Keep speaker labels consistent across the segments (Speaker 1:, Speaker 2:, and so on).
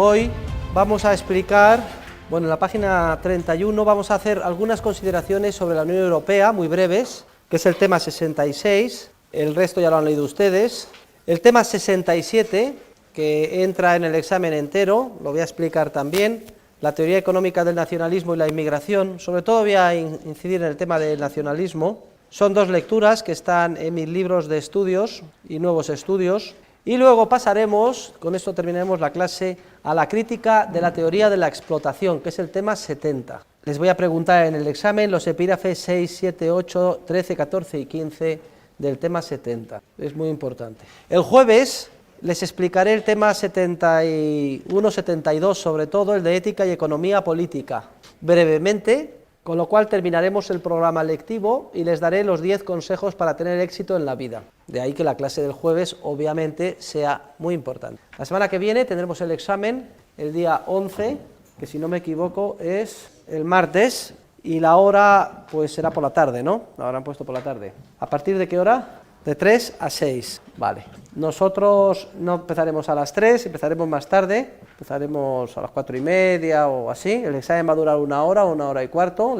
Speaker 1: Hoy vamos a explicar, bueno, en la página 31 vamos a hacer algunas consideraciones sobre la Unión Europea, muy breves, que es el tema 66, el resto ya lo han leído ustedes. El tema 67, que entra en el examen entero, lo voy a explicar también, la teoría económica del nacionalismo y la inmigración, sobre todo voy a incidir en el tema del nacionalismo. Son dos lecturas que están en mis libros de estudios y nuevos estudios. Y luego pasaremos, con esto terminaremos la clase, a la crítica de la teoría de la explotación, que es el tema 70. Les voy a preguntar en el examen los epígrafes 6, 7, 8, 13, 14 y 15 del tema 70. Es muy importante. El jueves les explicaré el tema 71, 72, sobre todo el de ética y economía política, brevemente, con lo cual terminaremos el programa lectivo y les daré los 10 consejos para tener éxito en la vida. De ahí que la clase del jueves, obviamente, sea muy importante. La semana que viene tendremos el examen, el día 11, que si no me equivoco es el martes, y la hora pues será por la tarde, ¿no? La habrán puesto por la tarde. ¿A partir de qué hora? De 3 a 6, vale. Nosotros no empezaremos a las 3, empezaremos más tarde, empezaremos a las 4:30 o así. El examen va a durar 1 hora o 1 hora y cuarto.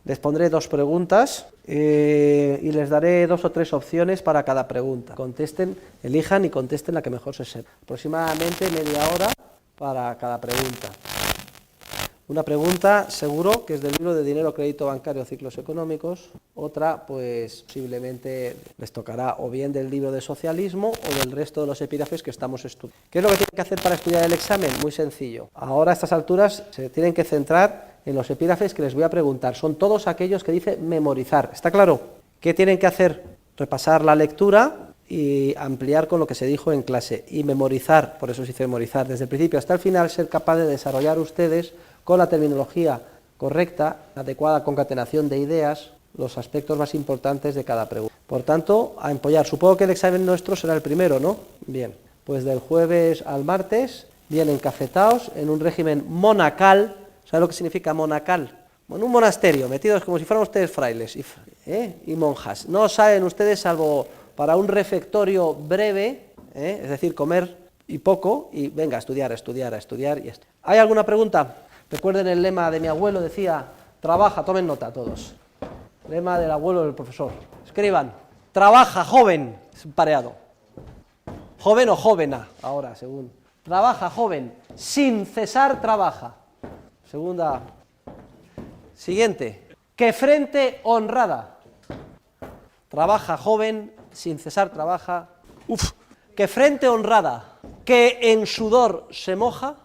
Speaker 1: Les pondré 2 preguntas y les daré 2 o 3 opciones para cada pregunta. Contesten, elijan y contesten la que mejor se sepa. Aproximadamente media hora para cada pregunta. Una pregunta seguro que es del libro de Dinero, Crédito Bancario, Ciclos Económicos. Otra, pues posiblemente les tocará o bien del libro de Socialismo o del resto de los epígrafes que estamos estudiando. ¿Qué es lo que tienen que hacer para estudiar el examen? Muy sencillo. Ahora a estas alturas se tienen que centrar en los epígrafes que les voy a preguntar. Son todos aquellos que dice memorizar. ¿Está claro? ¿Qué tienen que hacer? Repasar la lectura y ampliar con lo que se dijo en clase. Y memorizar, por eso se dice memorizar, desde el principio hasta el final, ser capaz de desarrollar ustedes con la terminología correcta, la adecuada concatenación de ideas, los aspectos más importantes de cada pregunta. Por tanto, a empollar. Supongo que el examen nuestro será el primero, ¿no? Bien, pues del jueves al martes, bien encafetados, en un régimen monacal. ¿Sabe lo que significa monacal? En un monasterio, metidos como si fueran ustedes frailes y monjas. No saben ustedes, salvo para un refectorio breve, es decir, comer y poco, y venga, a estudiar. ¿Hay alguna pregunta? Recuerden el lema de mi abuelo, decía, trabaja, tomen nota todos. Lema del abuelo del profesor. Escriban, trabaja, joven, es un pareado. Joven o jóvena, ahora, según. Trabaja, joven, sin cesar trabaja. Segunda. Siguiente, que frente honrada. Trabaja, joven, sin cesar trabaja. Que frente honrada, que en sudor se moja.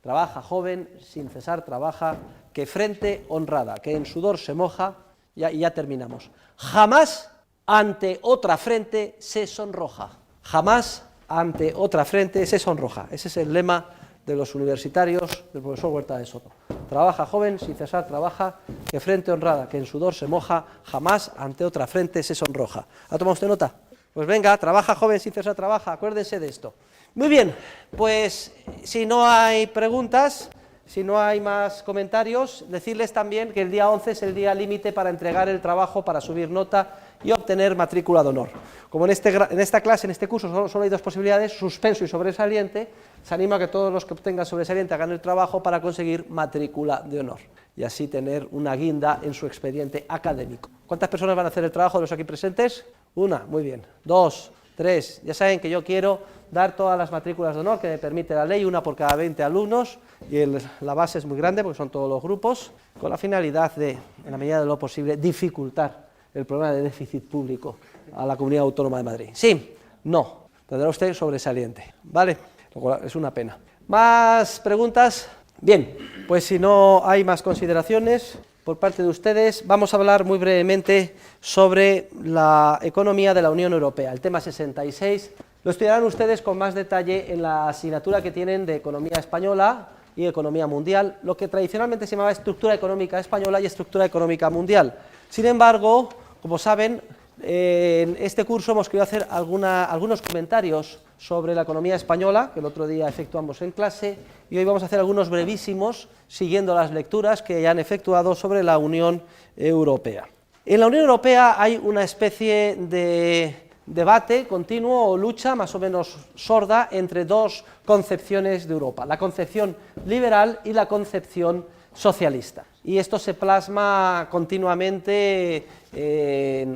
Speaker 1: Trabaja, joven, sin cesar trabaja, que frente honrada, que en sudor se moja, y ya terminamos. Jamás ante otra frente se sonroja. Jamás ante otra frente se sonroja. Ese es el lema de los universitarios del profesor Huerta de Soto. Trabaja, joven, sin cesar trabaja, que frente honrada, que en sudor se moja, jamás ante otra frente se sonroja. ¿Ha tomado usted nota? Pues venga, trabaja, joven, sin cesar trabaja, acuérdense de esto. Muy bien, pues si no hay preguntas, si no hay más comentarios, decirles también que el día 11 es el día límite para entregar el trabajo, para subir nota y obtener matrícula de honor. Como en esta clase, en este curso, solo hay 2 posibilidades, suspenso y sobresaliente, se anima a que todos los que obtengan sobresaliente hagan el trabajo para conseguir matrícula de honor y así tener una guinda en su expediente académico. ¿Cuántas personas van a hacer el trabajo de los aquí presentes? 1, muy bien. 2, 3, ya saben que yo quiero dar todas las matrículas de honor que me permite la ley, 1 por cada 20 alumnos, y la base es muy grande porque son todos los grupos, con la finalidad de, en la medida de lo posible, dificultar el problema de déficit público a la Comunidad Autónoma de Madrid. Sí, no, tendrá usted sobresaliente, ¿vale? Lo cual es una pena. ¿Más preguntas? Bien, pues si no hay más consideraciones por parte de ustedes, vamos a hablar muy brevemente sobre la economía de la Unión Europea. El tema 66 lo estudiarán ustedes con más detalle en la asignatura que tienen de Economía Española y Economía Mundial, lo que tradicionalmente se llamaba Estructura Económica Española y Estructura Económica Mundial. Sin embargo, como saben, en este curso hemos querido hacer algunos comentarios sobre la economía española, que el otro día efectuamos en clase, y hoy vamos a hacer algunos brevísimos, siguiendo las lecturas que ya han efectuado sobre la Unión Europea. En la Unión Europea hay una especie de debate continuo o lucha más o menos sorda entre dos concepciones de Europa, la concepción liberal y la concepción socialista. Y esto se plasma continuamente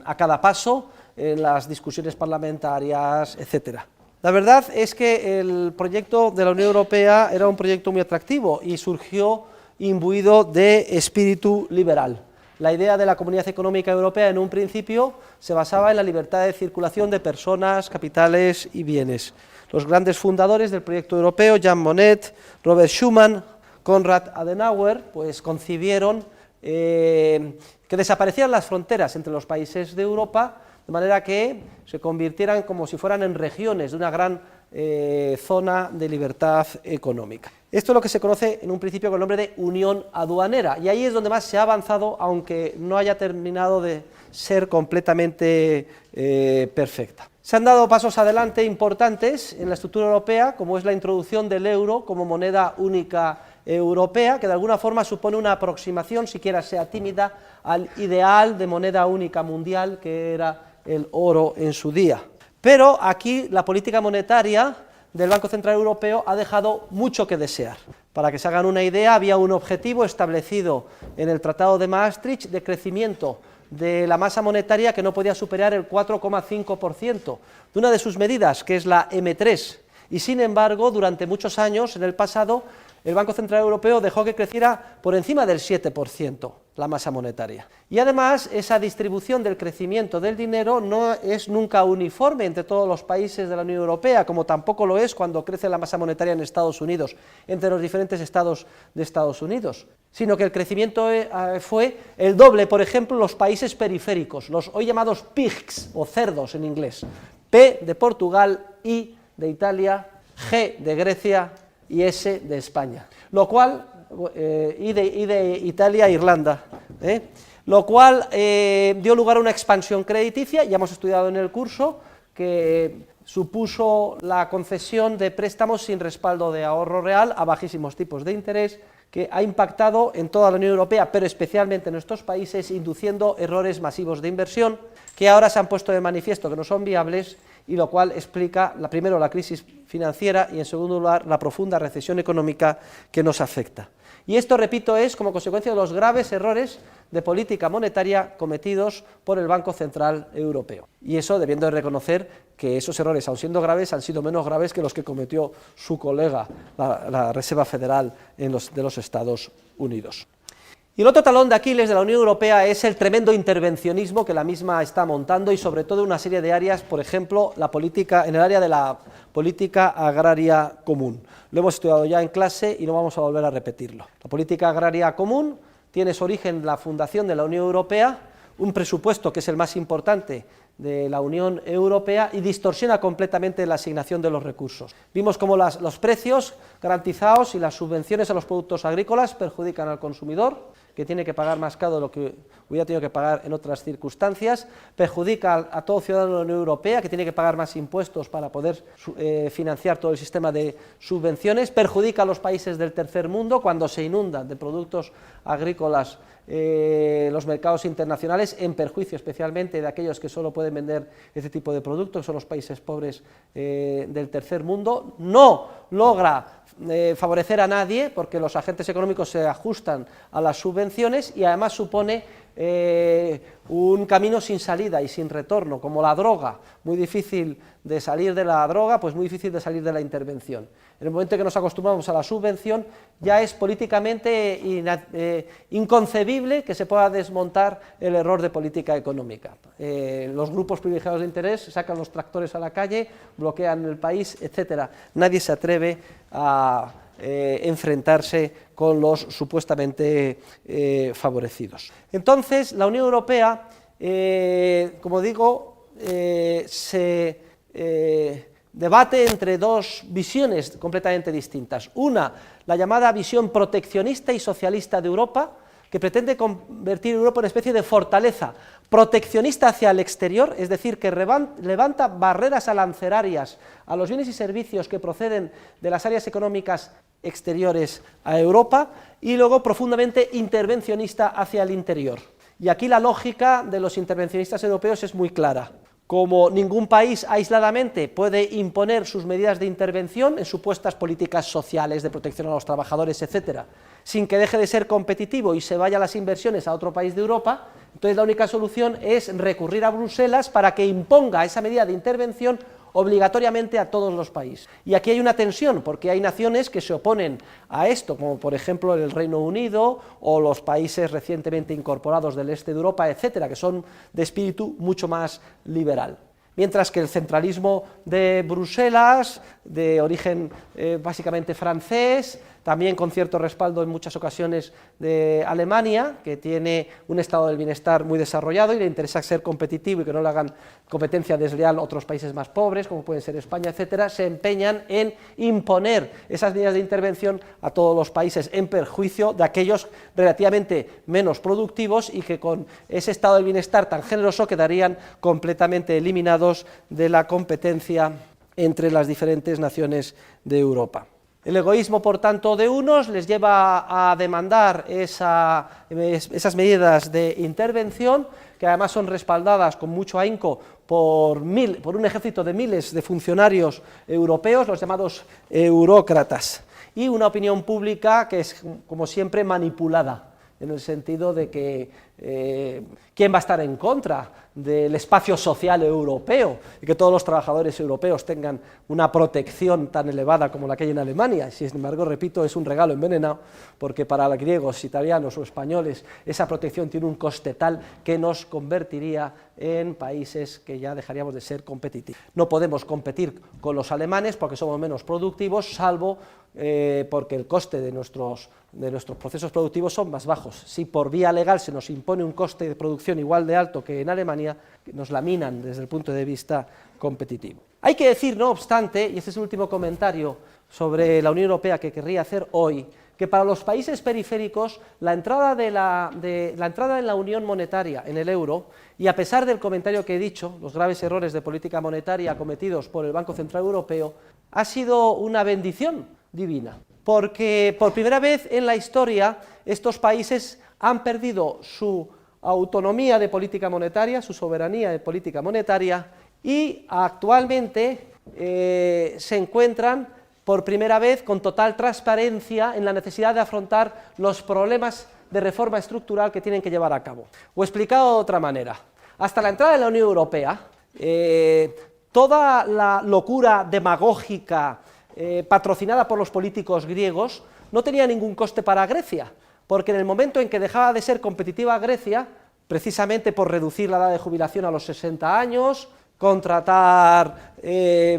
Speaker 1: a cada paso en las discusiones parlamentarias, etc. La verdad es que el proyecto de la Unión Europea era un proyecto muy atractivo y surgió imbuido de espíritu liberal. La idea de la Comunidad Económica Europea en un principio se basaba en la libertad de circulación de personas, capitales y bienes. Los grandes fundadores del proyecto europeo, Jean Monnet, Robert Schuman, Konrad Adenauer, pues concibieron que desaparecieran las fronteras entre los países de Europa, de manera que se convirtieran como si fueran en regiones de una gran zona de libertad económica. Esto es lo que se conoce en un principio con el nombre de Unión Aduanera, y ahí es donde más se ha avanzado, aunque no haya terminado de ser completamente perfecta. Se han dado pasos adelante importantes en la estructura europea, como es la introducción del euro como moneda única europea, que de alguna forma supone una aproximación, siquiera sea tímida, al ideal de moneda única mundial que era el oro en su día. Pero aquí la política monetaria del Banco Central Europeo ha dejado mucho que desear. Para que se hagan una idea, había un objetivo establecido en el Tratado de Maastricht de crecimiento de la masa monetaria que no podía superar el 4,5% de una de sus medidas, que es la M3, y sin embargo, durante muchos años, en el pasado, el Banco Central Europeo dejó que creciera por encima del 7% la masa monetaria. Y además, esa distribución del crecimiento del dinero no es nunca uniforme entre todos los países de la Unión Europea, como tampoco lo es cuando crece la masa monetaria en Estados Unidos, entre los diferentes estados de Estados Unidos, sino que el crecimiento fue el doble, por ejemplo, en los países periféricos, los hoy llamados pigs, o cerdos en inglés, P de Portugal, I de Italia, G de Grecia y S de España, lo cual, y de Italia e Irlanda, lo cual dio lugar a una expansión crediticia, ya hemos estudiado en el curso, que supuso la concesión de préstamos sin respaldo de ahorro real a bajísimos tipos de interés, que ha impactado en toda la Unión Europea, pero especialmente en estos países, induciendo errores masivos de inversión, que ahora se han puesto de manifiesto que no son viables, y lo cual explica, primero, la crisis financiera y, en segundo lugar, la profunda recesión económica que nos afecta. Y esto, repito, es como consecuencia de los graves errores de política monetaria cometidos por el Banco Central Europeo. Y eso debiendo de reconocer que esos errores, aun siendo graves, han sido menos graves que los que cometió su colega, la Reserva Federal de los Estados Unidos. Y el otro talón de Aquiles de la Unión Europea es el tremendo intervencionismo que la misma está montando, y sobre todo en una serie de áreas, por ejemplo, en el área de la política agraria común. Lo hemos estudiado ya en clase y no vamos a volver a repetirlo. La política agraria común tiene su origen en la fundación de la Unión Europea, un presupuesto que es el más importante de la Unión Europea, y distorsiona completamente la asignación de los recursos. Vimos cómo los precios garantizados y las subvenciones a los productos agrícolas perjudican al consumidor, que tiene que pagar más caro de lo que hubiera tenido que pagar en otras circunstancias, perjudica a todo ciudadano de la Unión Europea, que tiene que pagar más impuestos para poder financiar todo el sistema de subvenciones, perjudica a los países del tercer mundo cuando se inundan de productos agrícolas los mercados internacionales, en perjuicio especialmente de aquellos que solo pueden vender este tipo de productos, que son los países pobres del tercer mundo. No logra favorecer a nadie, porque los agentes económicos se ajustan a las subvenciones, y además supone un camino sin salida y sin retorno, como la droga, muy difícil de salir de la droga, pues muy difícil de salir de la intervención. En el momento en que nos acostumbramos a la subvención, ya es políticamente inconcebible que se pueda desmontar el error de política económica. Los grupos privilegiados de interés sacan los tractores a la calle, bloquean el país, etc. Nadie se atreve a enfrentarse con los supuestamente favorecidos. Entonces, la Unión Europea, como digo, se debate entre dos visiones completamente distintas. Una, la llamada visión proteccionista y socialista de Europa, que pretende convertir Europa en una especie de fortaleza proteccionista hacia el exterior, es decir, que levanta barreras arancelarias a los bienes y servicios que proceden de las áreas económicas exteriores a Europa, y luego profundamente intervencionista hacia el interior. Y aquí la lógica de los intervencionistas europeos es muy clara. como ningún país aisladamente puede imponer sus medidas de intervención en supuestas políticas sociales de protección a los trabajadores, etcétera, sin que deje de ser competitivo y se vayan las inversiones a otro país de Europa, entonces la única solución es recurrir a Bruselas para que imponga esa medida de intervención obligatoriamente a todos los países. Y aquí hay una tensión, porque hay naciones que se oponen a esto, como por ejemplo el Reino Unido o los países recientemente incorporados del este de Europa, etcétera, que son de espíritu mucho más liberal. Mientras que el centralismo de Bruselas, de origen básicamente francés, también con cierto respaldo en muchas ocasiones de Alemania, que tiene un estado del bienestar muy desarrollado y le interesa ser competitivo y que no le hagan competencia desleal otros países más pobres, como pueden ser España, etcétera, se empeñan en imponer esas medidas de intervención a todos los países en perjuicio de aquellos relativamente menos productivos y que con ese estado del bienestar tan generoso quedarían completamente eliminados de la competencia entre las diferentes naciones de Europa. El egoísmo, por tanto, de unos les lleva a demandar esas medidas de intervención, que además son respaldadas con mucho ahínco por un ejército de miles de funcionarios europeos, los llamados eurócratas, y una opinión pública que es, como siempre, manipulada, en el sentido de que ¿quién va a estar en contra del espacio social europeo y que todos los trabajadores europeos tengan una protección tan elevada como la que hay en Alemania? Y sin embargo, repito, es un regalo envenenado, porque para los griegos, italianos o españoles esa protección tiene un coste tal que nos convertiría en países que ya dejaríamos de ser competitivos. No podemos competir con los alemanes porque somos menos productivos, salvo porque el coste de nuestros procesos productivos son más bajos. Si por vía legal se nos impone un coste de producción igual de alto que en Alemania, nos laminan desde el punto de vista competitivo. Hay que decir, no obstante, y este es el último comentario sobre la Unión Europea que querría hacer hoy, que para los países periféricos la entrada en la Unión Monetaria, en el euro, y a pesar del comentario que he dicho, los graves errores de política monetaria cometidos por el Banco Central Europeo, ha sido una bendición divina, porque por primera vez en la historia estos países han perdido su autonomía de política monetaria, su soberanía de política monetaria, y actualmente se encuentran por primera vez con total transparencia en la necesidad de afrontar los problemas de reforma estructural que tienen que llevar a cabo. O explicado de otra manera, hasta la entrada en la Unión Europea, toda la locura demagógica patrocinada por los políticos griegos no tenía ningún coste para Grecia, porque en el momento en que dejaba de ser competitiva Grecia, precisamente por reducir la edad de jubilación a los 60 años, contratar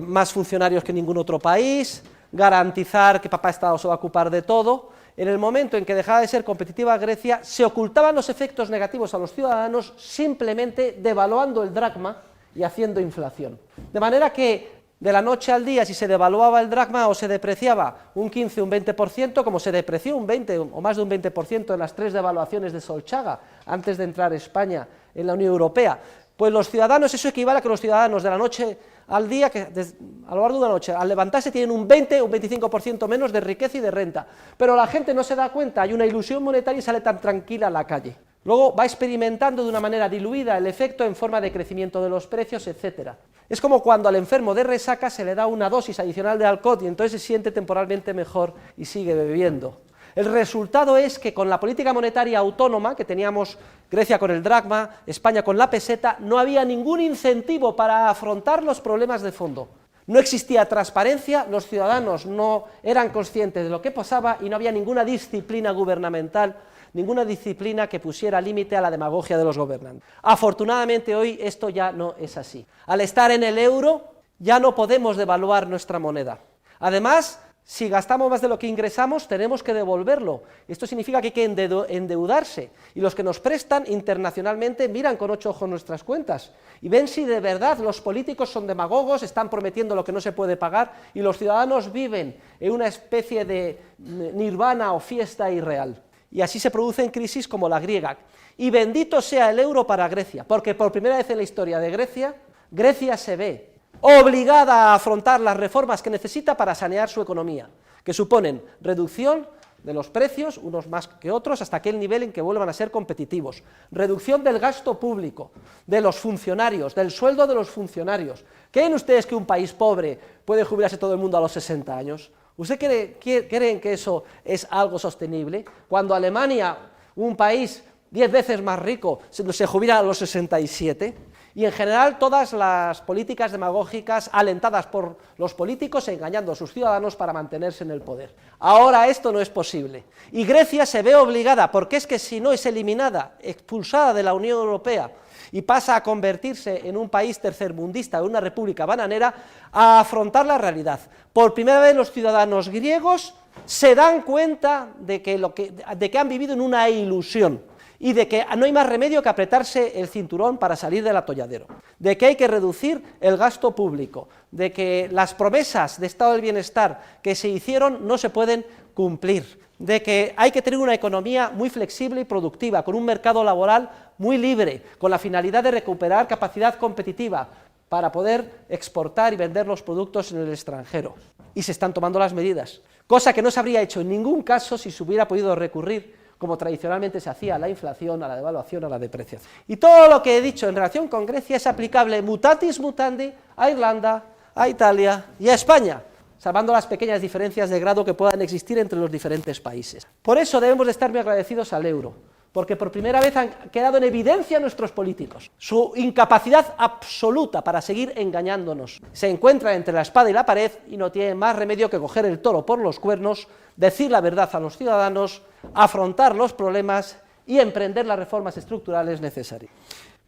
Speaker 1: más funcionarios que ningún otro país, garantizar que papá Estado se va a ocupar de todo, en el momento en que dejaba de ser competitiva Grecia, se ocultaban los efectos negativos a los ciudadanos simplemente devaluando el dracma y haciendo inflación. De manera que de la noche al día, si se devaluaba el dracma o se depreciaba un 15 o un 20%, como se depreció un 20 o más de un 20% en las 3 devaluaciones de Solchaga antes de entrar España en la Unión Europea, pues los ciudadanos, eso equivale a que los ciudadanos de la noche al día, a lo largo de una noche, al levantarse tienen un 20 o un 25% menos de riqueza y de renta, pero la gente no se da cuenta, hay una ilusión monetaria y sale tan tranquila a la calle. Luego va experimentando de una manera diluida el efecto en forma de crecimiento de los precios, etc. Es como cuando al enfermo de resaca se le da una dosis adicional de alcohol y entonces se siente temporalmente mejor y sigue bebiendo. El resultado es que con la política monetaria autónoma que teníamos Grecia con el dracma, España con la peseta, no había ningún incentivo para afrontar los problemas de fondo. No existía transparencia, los ciudadanos no eran conscientes de lo que pasaba y no había ninguna disciplina gubernamental, ninguna disciplina que pusiera límite a la demagogia de los gobernantes. Afortunadamente hoy esto ya no es así. Al estar en el euro ya no podemos devaluar nuestra moneda. Además, si gastamos más de lo que ingresamos, tenemos que devolverlo. Esto significa que hay que endeudarse. Y los que nos prestan internacionalmente miran con 8 ojos nuestras cuentas y ven si de verdad los políticos son demagogos, están prometiendo lo que no se puede pagar y los ciudadanos viven en una especie de nirvana o fiesta irreal. Y así se producen crisis como la griega. Y bendito sea el euro para Grecia, porque por primera vez en la historia de Grecia, Grecia se ve obligada a afrontar las reformas que necesita para sanear su economía, que suponen reducción de los precios, unos más que otros, hasta aquel nivel en que vuelvan a ser competitivos. Reducción del gasto público, de los funcionarios, del sueldo de los funcionarios. ¿Creen ustedes que un país pobre puede jubilarse todo el mundo a los 60 años? ¿Ustedes creen que eso es algo sostenible? Cuando Alemania, un país 10 veces más rico, se jubila a los 67, y en general todas las políticas demagógicas alentadas por los políticos engañando a sus ciudadanos para mantenerse en el poder. Ahora esto no es posible, y Grecia se ve obligada, porque es que si no es eliminada, expulsada de la Unión Europea, y pasa a convertirse en un país tercermundista, en una república bananera, a afrontar la realidad. Por primera vez los ciudadanos griegos se dan cuenta de que han vivido en una ilusión, y de que no hay más remedio que apretarse el cinturón para salir del atolladero, de que hay que reducir el gasto público, de que las promesas de estado del bienestar que se hicieron no se pueden cumplir, de que hay que tener una economía muy flexible y productiva, con un mercado laboral muy libre, con la finalidad de recuperar capacidad competitiva para poder exportar y vender los productos en el extranjero. Y se están tomando las medidas, cosa que no se habría hecho en ningún caso si se hubiera podido recurrir, como tradicionalmente se hacía, a la inflación, a la devaluación, a la depreciación. Y todo lo que he dicho en relación con Grecia es aplicable mutatis mutandi a Irlanda, a Italia y a España, salvando las pequeñas diferencias de grado que puedan existir entre los diferentes países. Por eso debemos de estar muy agradecidos al euro, porque por primera vez han quedado en evidencia nuestros políticos, su incapacidad absoluta para seguir engañándonos. Se encuentran entre la espada y la pared y no tienen más remedio que coger el toro por los cuernos, decir la verdad a los ciudadanos, afrontar los problemas y emprender las reformas estructurales necesarias.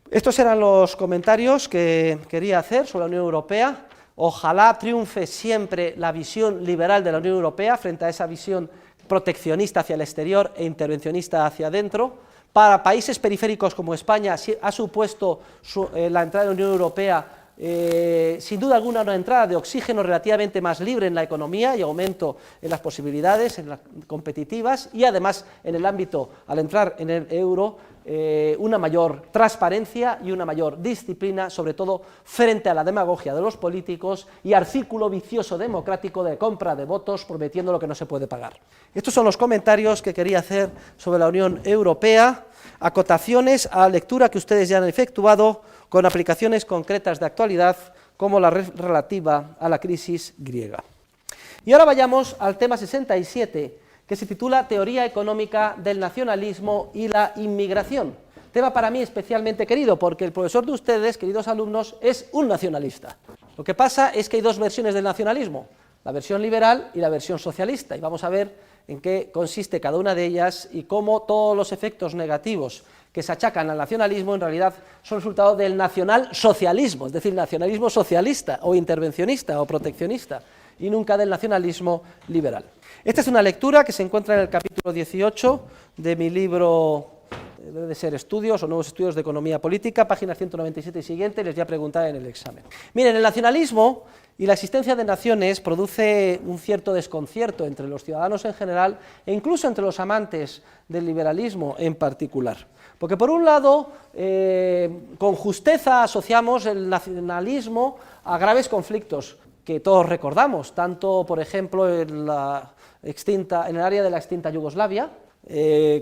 Speaker 1: Estos eran los comentarios que quería hacer sobre la Unión Europea. Ojalá triunfe siempre la visión liberal de la Unión Europea frente a esa visión proteccionista hacia el exterior e intervencionista hacia adentro. Para países periféricos como España ha supuesto la entrada en la Unión Europea sin duda alguna una entrada de oxígeno relativamente más libre en la economía y aumento en las posibilidades competitivas, y además en el ámbito, al entrar en el euro, una mayor transparencia y una mayor disciplina, sobre todo frente a la demagogia de los políticos y al círculo vicioso democrático de compra de votos prometiendo lo que no se puede pagar. Estos son los comentarios que quería hacer sobre la Unión Europea, acotaciones a la lectura que ustedes ya han efectuado, con aplicaciones concretas de actualidad, como la relativa a la crisis griega. Y ahora vayamos al tema 67, que se titula Teoría económica del nacionalismo y la inmigración. Tema para mí especialmente querido, porque el profesor de ustedes, queridos alumnos, es un nacionalista. Lo que pasa es que hay dos versiones del nacionalismo, la versión liberal y la versión socialista, y vamos a ver en qué consiste cada una de ellas y cómo todos los efectos negativos que se achacan al nacionalismo en realidad son resultado del nacionalsocialismo, es decir, nacionalismo socialista o intervencionista o proteccionista, y nunca del nacionalismo liberal. Esta es una lectura que se encuentra en el capítulo 18 de mi libro, debe de ser Estudios o Nuevos Estudios de Economía Política, páginas 197 y siguiente, les voy a preguntar en el examen. Miren, el nacionalismo y la existencia de naciones produce un cierto desconcierto entre los ciudadanos en general e incluso entre los amantes del liberalismo en particular. Porque por un lado, con justeza asociamos el nacionalismo a graves conflictos que todos recordamos, tanto por ejemplo en el área de la extinta Yugoslavia,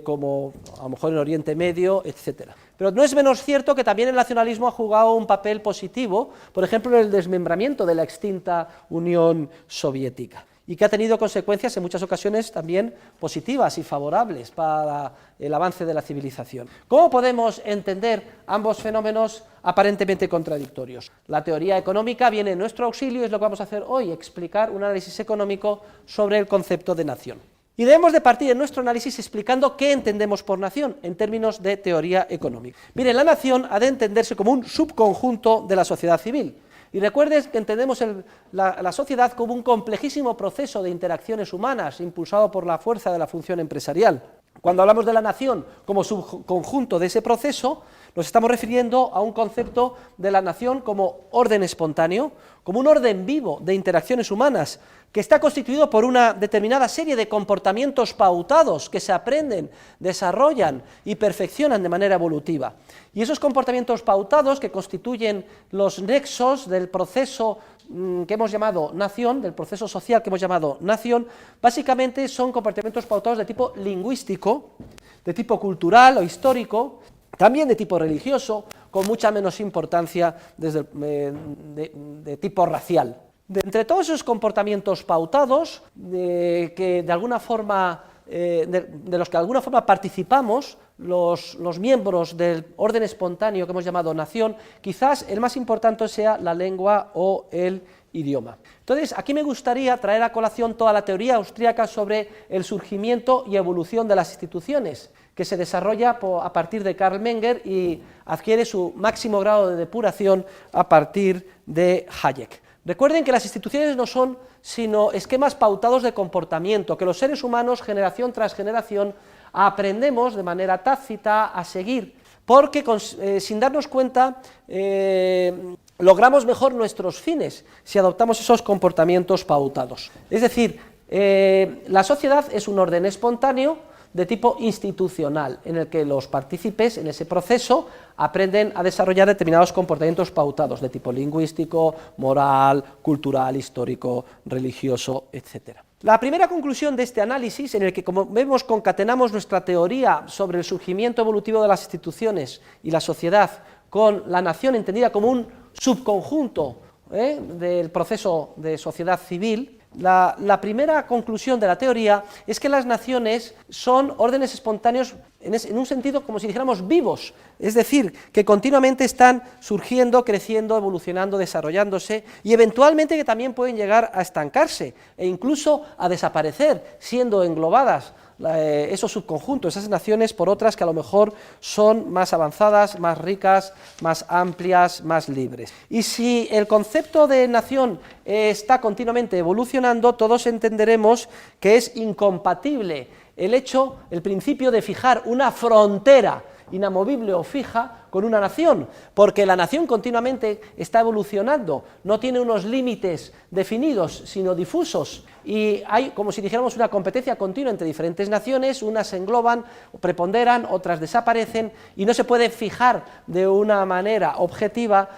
Speaker 1: como a lo mejor en Oriente Medio, etcétera. Pero no es menos cierto que también el nacionalismo ha jugado un papel positivo, por ejemplo en el desmembramiento de la extinta Unión Soviética, y que ha tenido consecuencias en muchas ocasiones también positivas y favorables para el avance de la civilización. ¿Cómo podemos entender ambos fenómenos aparentemente contradictorios? La teoría económica viene en nuestro auxilio y es lo que vamos a hacer hoy, explicar un análisis económico sobre el concepto de nación. Y debemos de partir en nuestro análisis explicando qué entendemos por nación en términos de teoría económica. Miren, la nación ha de entenderse como un subconjunto de la sociedad civil. Y recuerden que entendemos la sociedad como un complejísimo proceso de interacciones humanas impulsado por la fuerza de la función empresarial. Cuando hablamos de la nación como subconjunto de ese proceso, nos estamos refiriendo a un concepto de la nación como orden espontáneo, como un orden vivo de interacciones humanas, que está constituido por una determinada serie de comportamientos pautados que se aprenden, desarrollan y perfeccionan de manera evolutiva. Y esos comportamientos pautados que constituyen los nexos del proceso que hemos llamado nación, del proceso social que hemos llamado nación, básicamente son comportamientos pautados de tipo lingüístico, de tipo cultural o histórico, también de tipo religioso, con mucha menos importancia de tipo racial. Entre todos esos comportamientos pautados, que de alguna forma, de los que de alguna forma participamos, los miembros del orden espontáneo que hemos llamado nación, quizás el más importante sea la lengua o el idioma. Entonces, aquí me gustaría traer a colación toda la teoría austríaca sobre el surgimiento y evolución de las instituciones, que se desarrolla a partir de Karl Menger y adquiere su máximo grado de depuración a partir de Hayek. Recuerden que las instituciones no son sino esquemas pautados de comportamiento, que los seres humanos, generación tras generación, aprendemos de manera tácita a seguir, porque sin darnos cuenta logramos mejor nuestros fines si adoptamos esos comportamientos pautados. Es decir, la sociedad es un orden espontáneo de tipo institucional, en el que los partícipes en ese proceso aprenden a desarrollar determinados comportamientos pautados de tipo lingüístico, moral, cultural, histórico, religioso, etc. La primera conclusión de este análisis, en el que, como vemos, concatenamos nuestra teoría sobre el surgimiento evolutivo de las instituciones y la sociedad con la nación entendida como un subconjunto del proceso de sociedad civil, la primera conclusión de la teoría es que las naciones son órdenes espontáneos en un sentido como si dijéramos vivos, es decir, que continuamente están surgiendo, creciendo, evolucionando, desarrollándose y eventualmente que también pueden llegar a estancarse e incluso a desaparecer, siendo englobadas esos subconjuntos, esas naciones por otras que a lo mejor son más avanzadas, más ricas, más amplias, más libres. Y si el concepto de nación está continuamente evolucionando, todos entenderemos que es incompatible el principio de fijar una frontera inamovible o fija con una nación, porque la nación continuamente está evolucionando, no tiene unos límites definidos, sino difusos, y hay, como si dijéramos, una competencia continua entre diferentes naciones, unas se engloban, preponderan, otras desaparecen, y no se puede fijar de una manera objetiva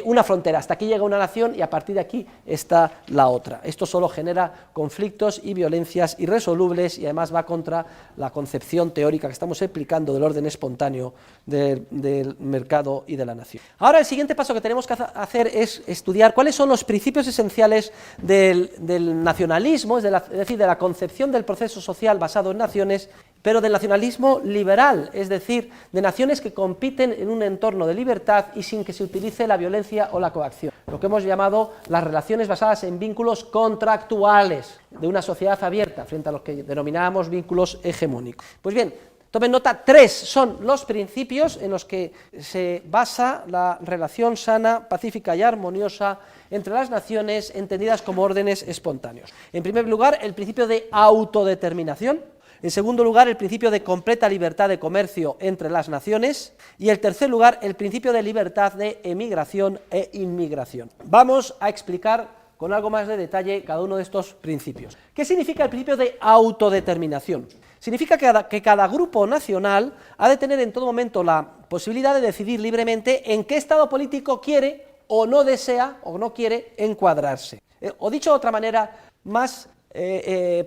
Speaker 1: una frontera, hasta aquí llega una nación y a partir de aquí está la otra. Esto solo genera conflictos y violencias irresolubles y además va contra la concepción teórica que estamos explicando del orden espontáneo del mercado y de la nación. Ahora el siguiente paso que tenemos que hacer es estudiar cuáles son los principios esenciales del nacionalismo, es decir, de la concepción del proceso social basado en naciones, pero del nacionalismo liberal, es decir, de naciones que compiten en un entorno de libertad y sin que se utilice la violencia o la coacción, lo que hemos llamado las relaciones basadas en vínculos contractuales de una sociedad abierta frente a los que denominábamos vínculos hegemónicos. Pues bien, tomen nota, 3 son los principios en los que se basa la relación sana, pacífica y armoniosa entre las naciones entendidas como órdenes espontáneos. En primer lugar, el principio de autodeterminación. En segundo lugar, el principio de completa libertad de comercio entre las naciones. Y en tercer lugar, el principio de libertad de emigración e inmigración. Vamos a explicar con algo más de detalle cada uno de estos principios. ¿Qué significa el principio de autodeterminación? Significa que cada grupo nacional ha de tener en todo momento la posibilidad de decidir libremente en qué estado político quiere o no desea o no quiere encuadrarse. O dicho de otra manera más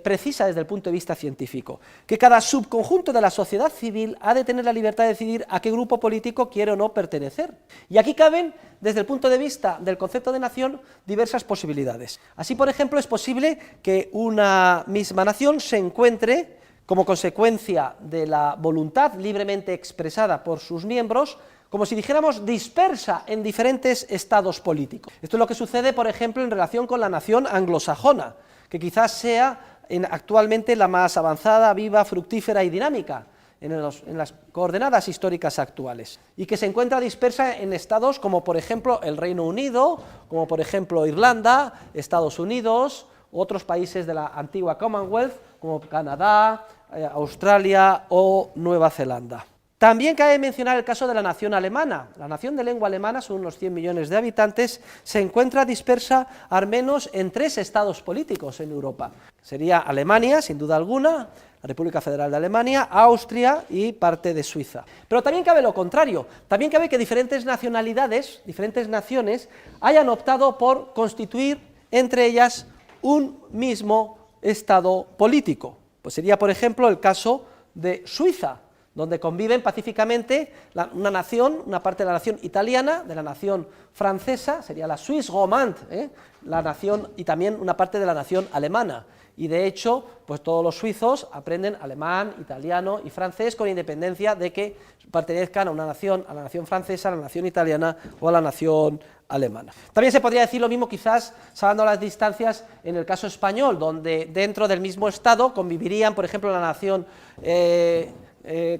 Speaker 1: precisa desde el punto de vista científico, que cada subconjunto de la sociedad civil ha de tener la libertad de decidir a qué grupo político quiere o no pertenecer. Y aquí caben, desde el punto de vista del concepto de nación, diversas posibilidades. Así, por ejemplo, es posible que una misma nación se encuentre, como consecuencia de la voluntad libremente expresada por sus miembros, como si dijéramos dispersa en diferentes estados políticos. Esto es lo que sucede, por ejemplo, en relación con la nación anglosajona, que quizás sea actualmente la más avanzada, viva, fructífera y dinámica en las coordenadas históricas actuales, y que se encuentra dispersa en estados como, por ejemplo, el Reino Unido, como por ejemplo Irlanda, Estados Unidos, otros países de la antigua Commonwealth, como Canadá, Australia o Nueva Zelanda. También cabe mencionar el caso de la nación alemana. La nación de lengua alemana, son unos 100 millones de habitantes, se encuentra dispersa al menos en 3 estados políticos en Europa. Sería Alemania, sin duda alguna, la República Federal de Alemania, Austria y parte de Suiza. Pero también cabe lo contrario, también cabe que diferentes nacionalidades, diferentes naciones, hayan optado por constituir entre ellas un mismo estado político. Pues sería, por ejemplo, el caso de Suiza, donde conviven pacíficamente una nación, una parte de la nación italiana, de la nación francesa, sería la Suisse romande, la nación, y también una parte de la nación alemana. Y de hecho, pues todos los suizos aprenden alemán, italiano y francés con independencia de que pertenezcan a la nación francesa, a la nación italiana o a la nación alemana. También se podría decir lo mismo, quizás salvando las distancias, en el caso español, donde dentro del mismo estado convivirían, por ejemplo, la nación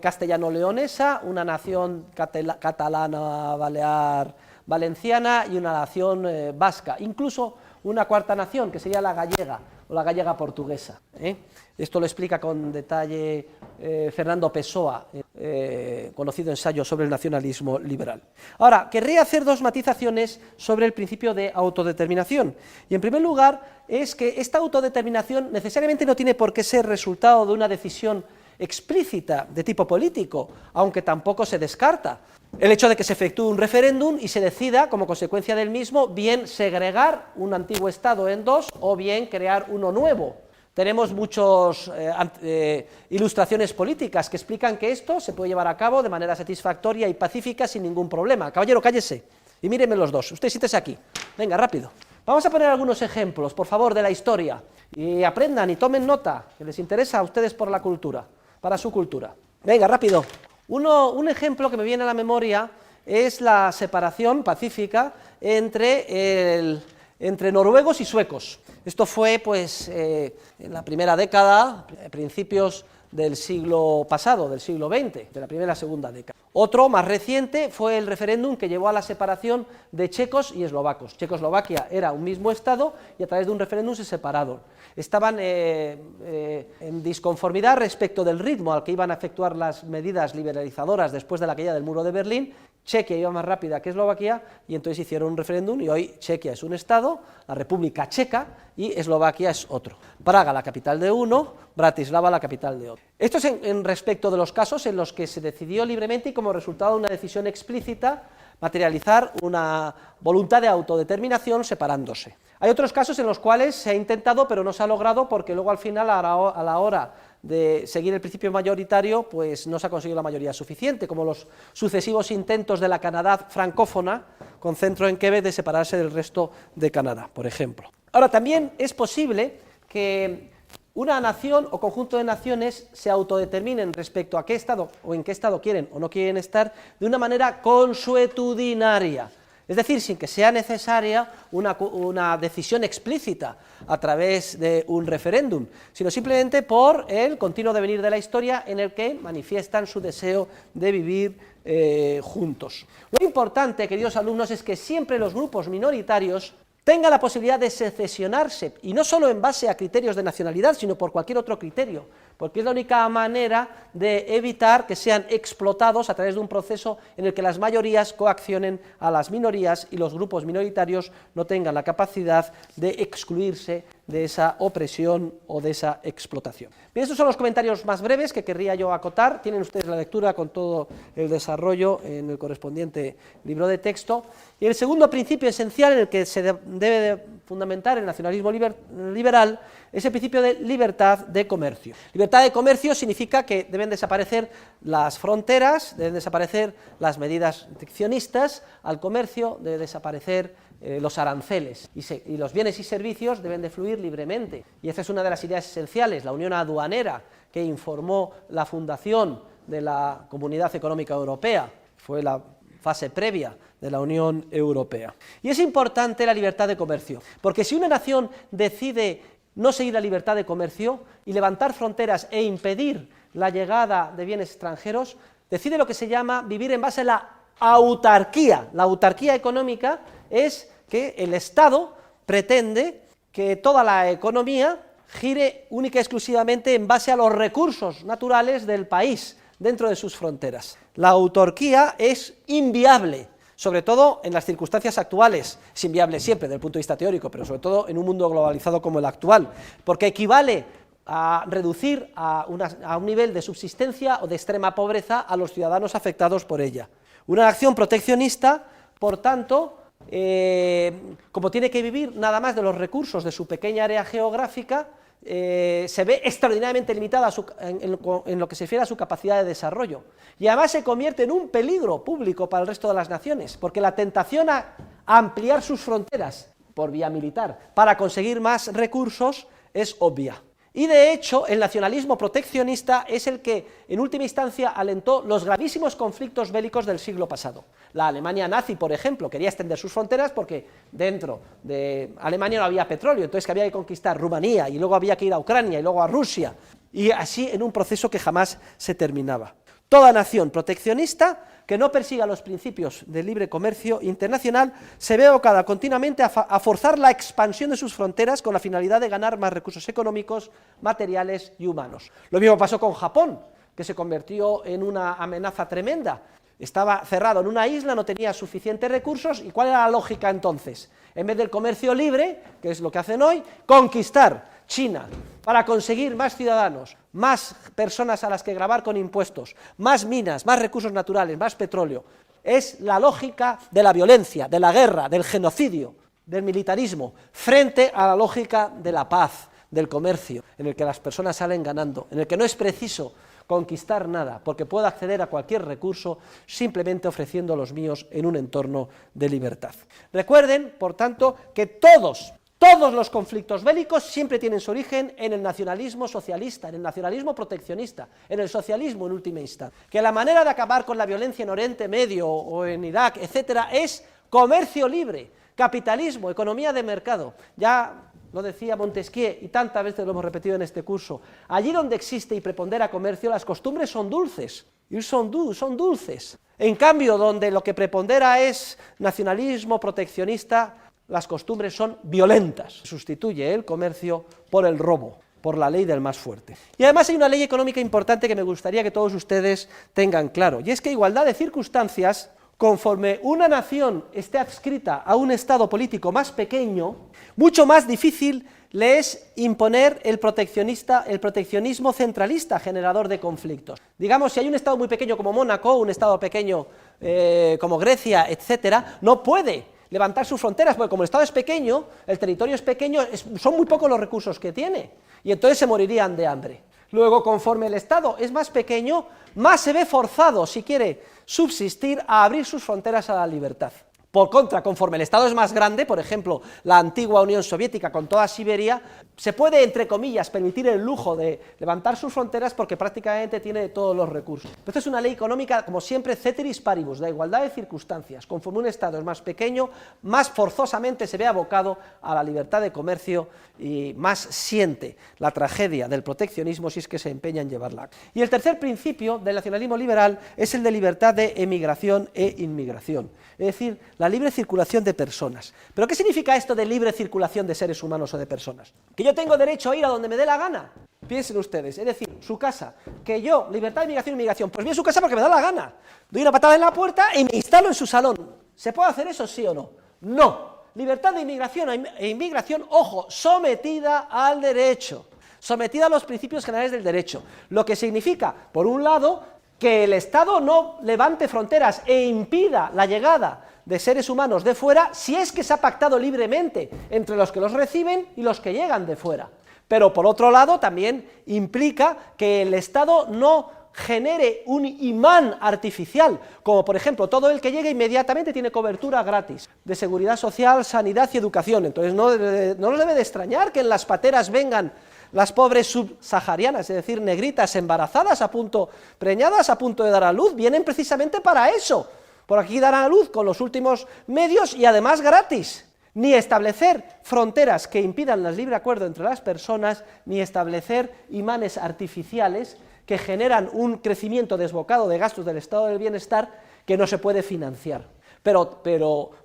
Speaker 1: castellano-leonesa, una nación catalana, balear, valenciana y una nación vasca, incluso una cuarta nación que sería la gallega o la gallega portuguesa. Esto lo explica con detalle Fernando Pessoa, conocido ensayo sobre el nacionalismo liberal. Ahora, querría hacer 2 matizaciones sobre el principio de autodeterminación. Y en primer lugar, es que esta autodeterminación necesariamente no tiene por qué ser resultado de una decisión explícita de tipo político, aunque tampoco se descarta el hecho de que se efectúe un referéndum y se decida, como consecuencia del mismo, bien segregar un antiguo Estado en 2 o bien crear uno nuevo. Tenemos muchas ilustraciones políticas que explican que esto se puede llevar a cabo de manera satisfactoria y pacífica sin ningún problema. Caballero, cállese y mírenme los dos. Usted siéntese aquí. Venga, rápido. Vamos a poner algunos ejemplos, por favor, de la historia. Y aprendan y tomen nota, que les interesa a ustedes por la cultura, para su cultura. Venga, rápido. Un ejemplo que me viene a la memoria es la separación pacífica entre noruegos y suecos. Esto fue, pues, en la primera década, principios del siglo pasado, del siglo XX, de la primera y segunda década. Otro, más reciente, fue el referéndum que llevó a la separación de checos y eslovacos. Checoslovaquia era un mismo Estado y a través de un referéndum se separaron. Estaban en disconformidad respecto del ritmo al que iban a efectuar las medidas liberalizadoras después de la caída del muro de Berlín. Chequia iba más rápida que Eslovaquia y entonces hicieron un referéndum y hoy Chequia es un Estado, la República Checa, y Eslovaquia es otro. Praga, la capital de uno, Bratislava, la capital de otro. Esto es en respecto de los casos en los que se decidió libremente y como resultado de una decisión explícita materializar una voluntad de autodeterminación separándose. Hay otros casos en los cuales se ha intentado pero no se ha logrado porque luego al final a la hora de seguir el principio mayoritario pues no se ha conseguido la mayoría suficiente, como los sucesivos intentos de la Canadá francófona con centro en Quebec de separarse del resto de Canadá, por ejemplo. Ahora, también es posible que una nación o conjunto de naciones se autodeterminen respecto a qué estado o en qué estado quieren o no quieren estar de una manera consuetudinaria, es decir, sin que sea necesaria una decisión explícita a través de un referéndum, sino simplemente por el continuo devenir de la historia en el que manifiestan su deseo de vivir juntos. Lo importante, queridos alumnos, es que siempre los grupos minoritarios tenga la posibilidad de secesionarse, y no solo en base a criterios de nacionalidad, sino por cualquier otro criterio, porque es la única manera de evitar que sean explotados a través de un proceso en el que las mayorías coaccionen a las minorías y los grupos minoritarios no tengan la capacidad de excluirse de esa opresión o de esa explotación. Bien, estos son los comentarios más breves que querría yo acotar. Tienen ustedes la lectura con todo el desarrollo en el correspondiente libro de texto. Y el segundo principio esencial en el que se debe de fundamentar el nacionalismo liberal es el principio de libertad de comercio. Libertad de comercio significa que deben desaparecer las fronteras, deben desaparecer las medidas proteccionistas al comercio, deben desaparecer los aranceles y los bienes y servicios deben de fluir libremente. Y esta es una de las ideas esenciales, la unión aduanera que informó la fundación de la Comunidad Económica Europea, fue la fase previa de la Unión Europea. Y es importante la libertad de comercio, porque si una nación decide no seguir la libertad de comercio y levantar fronteras e impedir la llegada de bienes extranjeros, decide lo que se llama vivir en base a la autarquía. La autarquía económica es que el Estado pretende que toda la economía gire única y exclusivamente en base a los recursos naturales del país, dentro de sus fronteras. La autarquía es inviable, sobre todo en las circunstancias actuales. Es inviable siempre desde el punto de vista teórico, pero sobre todo en un mundo globalizado como el actual, porque equivale a reducir a un nivel de subsistencia o de extrema pobreza a los ciudadanos afectados por ella. Una acción proteccionista, por tanto, como tiene que vivir nada más de los recursos de su pequeña área geográfica, se ve extraordinariamente limitada en lo que se refiere a su capacidad de desarrollo, y además se convierte en un peligro público para el resto de las naciones, porque la tentación a ampliar sus fronteras por vía militar para conseguir más recursos es obvia. Y de hecho, el nacionalismo proteccionista es el que, en última instancia, alentó los gravísimos conflictos bélicos del siglo pasado. La Alemania nazi, por ejemplo, quería extender sus fronteras porque dentro de Alemania no había petróleo, entonces que había que conquistar Rumanía, y luego había que ir a Ucrania, y luego a Rusia, y así en un proceso que jamás se terminaba. Toda nación proteccionista que no persiga los principios del libre comercio internacional se ve abocada continuamente a forzar la expansión de sus fronteras con la finalidad de ganar más recursos económicos, materiales y humanos. Lo mismo pasó con Japón, que se convirtió en una amenaza tremenda. Estaba cerrado en una isla, no tenía suficientes recursos, ¿y cuál era la lógica entonces? En vez del comercio libre, que es lo que hacen hoy, conquistar China, para conseguir más ciudadanos, más personas a las que gravar con impuestos, más minas, más recursos naturales, más petróleo. Es la lógica de la violencia, de la guerra, del genocidio, del militarismo, frente a la lógica de la paz, del comercio, en el que las personas salen ganando, en el que no es preciso conquistar nada, porque puedo acceder a cualquier recurso simplemente ofreciendo los míos en un entorno de libertad. Recuerden, por tanto, que todos los conflictos bélicos siempre tienen su origen en el nacionalismo socialista, en el nacionalismo proteccionista, en el socialismo en última instancia. Que la manera de acabar con la violencia en Oriente Medio o en Irak, etcétera, es comercio libre, capitalismo, economía de mercado. Ya lo decía Montesquieu, y tantas veces lo hemos repetido en este curso, allí donde existe y prepondera comercio, las costumbres son dulces, y son dulces. En cambio, donde lo que prepondera es nacionalismo proteccionista, las costumbres son violentas. Sustituye el comercio por el robo, por la ley del más fuerte. Y además hay una ley económica importante que me gustaría que todos ustedes tengan claro, y es que igualdad de circunstancias, conforme una nación esté adscrita a un estado político más pequeño, mucho más difícil le es imponer el proteccionismo centralista generador de conflictos. Digamos, si hay un estado muy pequeño como Mónaco, un estado pequeño como Grecia, etcétera, no puede levantar sus fronteras, porque como el estado es pequeño, el territorio es pequeño, son muy pocos los recursos que tiene, y entonces se morirían de hambre. Luego, conforme el estado es más pequeño, más se ve forzado, si quiere subsistir, a abrir sus fronteras a la libertad. Por contra, conforme el estado es más grande, por ejemplo, la antigua Unión Soviética con toda Siberia, se puede, entre comillas, permitir el lujo de levantar sus fronteras porque prácticamente tiene todos los recursos. Esta es una ley económica, como siempre, ceteris paribus, la igualdad de circunstancias. Conforme un estado es más pequeño, más forzosamente se ve abocado a la libertad de comercio y más siente la tragedia del proteccionismo si es que se empeña en llevarla. Y el tercer principio del nacionalismo liberal es el de libertad de emigración e inmigración, es decir, la libre circulación de personas. ¿Pero qué significa esto de libre circulación de seres humanos o de personas? ¿Que yo tengo derecho a ir a donde me dé la gana? Piensen ustedes, es decir, su casa, que yo, libertad de inmigración e inmigración, pues voy a su casa porque me da la gana, doy una patada en la puerta y me instalo en su salón. ¿Se puede hacer eso, sí o no? No. Libertad de inmigración e inmigración, ojo, sometida al derecho, sometida a los principios generales del derecho, lo que significa, por un lado, que el Estado no levante fronteras e impida la llegada de seres humanos de fuera si es que se ha pactado libremente entre los que los reciben y los que llegan de fuera. Pero por otro lado también implica que el Estado no genere un imán artificial, como por ejemplo todo el que llegue inmediatamente tiene cobertura gratis de seguridad social, sanidad y educación. Entonces no nos debe de extrañar que en las pateras vengan las pobres subsaharianas, es decir, negritas embarazadas, preñadas, a punto de dar a luz, vienen precisamente para eso. Por aquí darán a luz con los últimos medios y además gratis. Ni establecer fronteras que impidan el libre acuerdo entre las personas, ni establecer imanes artificiales que generan un crecimiento desbocado de gastos del estado del bienestar que no se puede financiar. Pero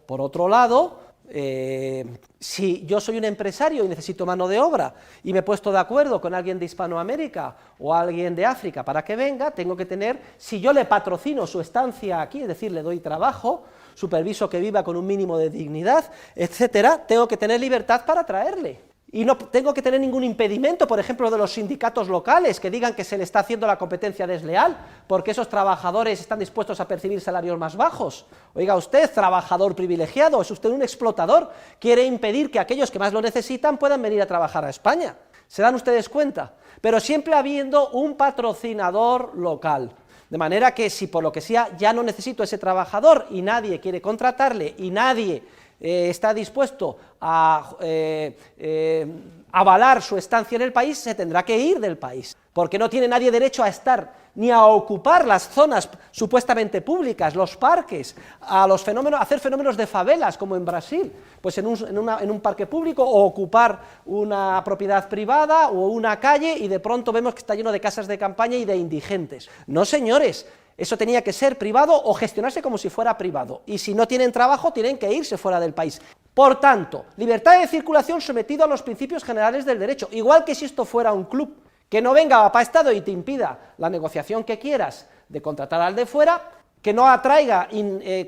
Speaker 1: por otro lado, si yo soy un empresario y necesito mano de obra y me he puesto de acuerdo con alguien de Hispanoamérica o alguien de África para que venga, tengo que tener, si yo le patrocino su estancia aquí, es decir, le doy trabajo, superviso que viva con un mínimo de dignidad, etcétera, tengo que tener libertad para traerle. Y no tengo que tener ningún impedimento, por ejemplo, de los sindicatos locales, que digan que se le está haciendo la competencia desleal, porque esos trabajadores están dispuestos a percibir salarios más bajos. Oiga usted, trabajador privilegiado, es usted un explotador, quiere impedir que aquellos que más lo necesitan puedan venir a trabajar a España. ¿Se dan ustedes cuenta? Pero siempre habiendo un patrocinador local. De manera que si por lo que sea ya no necesito ese trabajador y nadie quiere contratarle y nadie está dispuesto a avalar su estancia en el país, se tendrá que ir del país, porque no tiene nadie derecho a estar ni a ocupar las zonas supuestamente públicas, los parques, a hacer fenómenos de favelas, como en Brasil, pues en un parque público, o ocupar una propiedad privada o una calle, y de pronto vemos que está lleno de casas de campaña y de indigentes. No, señores, eso tenía que ser privado o gestionarse como si fuera privado, y si no tienen trabajo tienen que irse fuera del país. Por tanto, libertad de circulación sometido a los principios generales del derecho, igual que si esto fuera un club, que no venga a Estado y te impida la negociación que quieras de contratar al de fuera, que no atraiga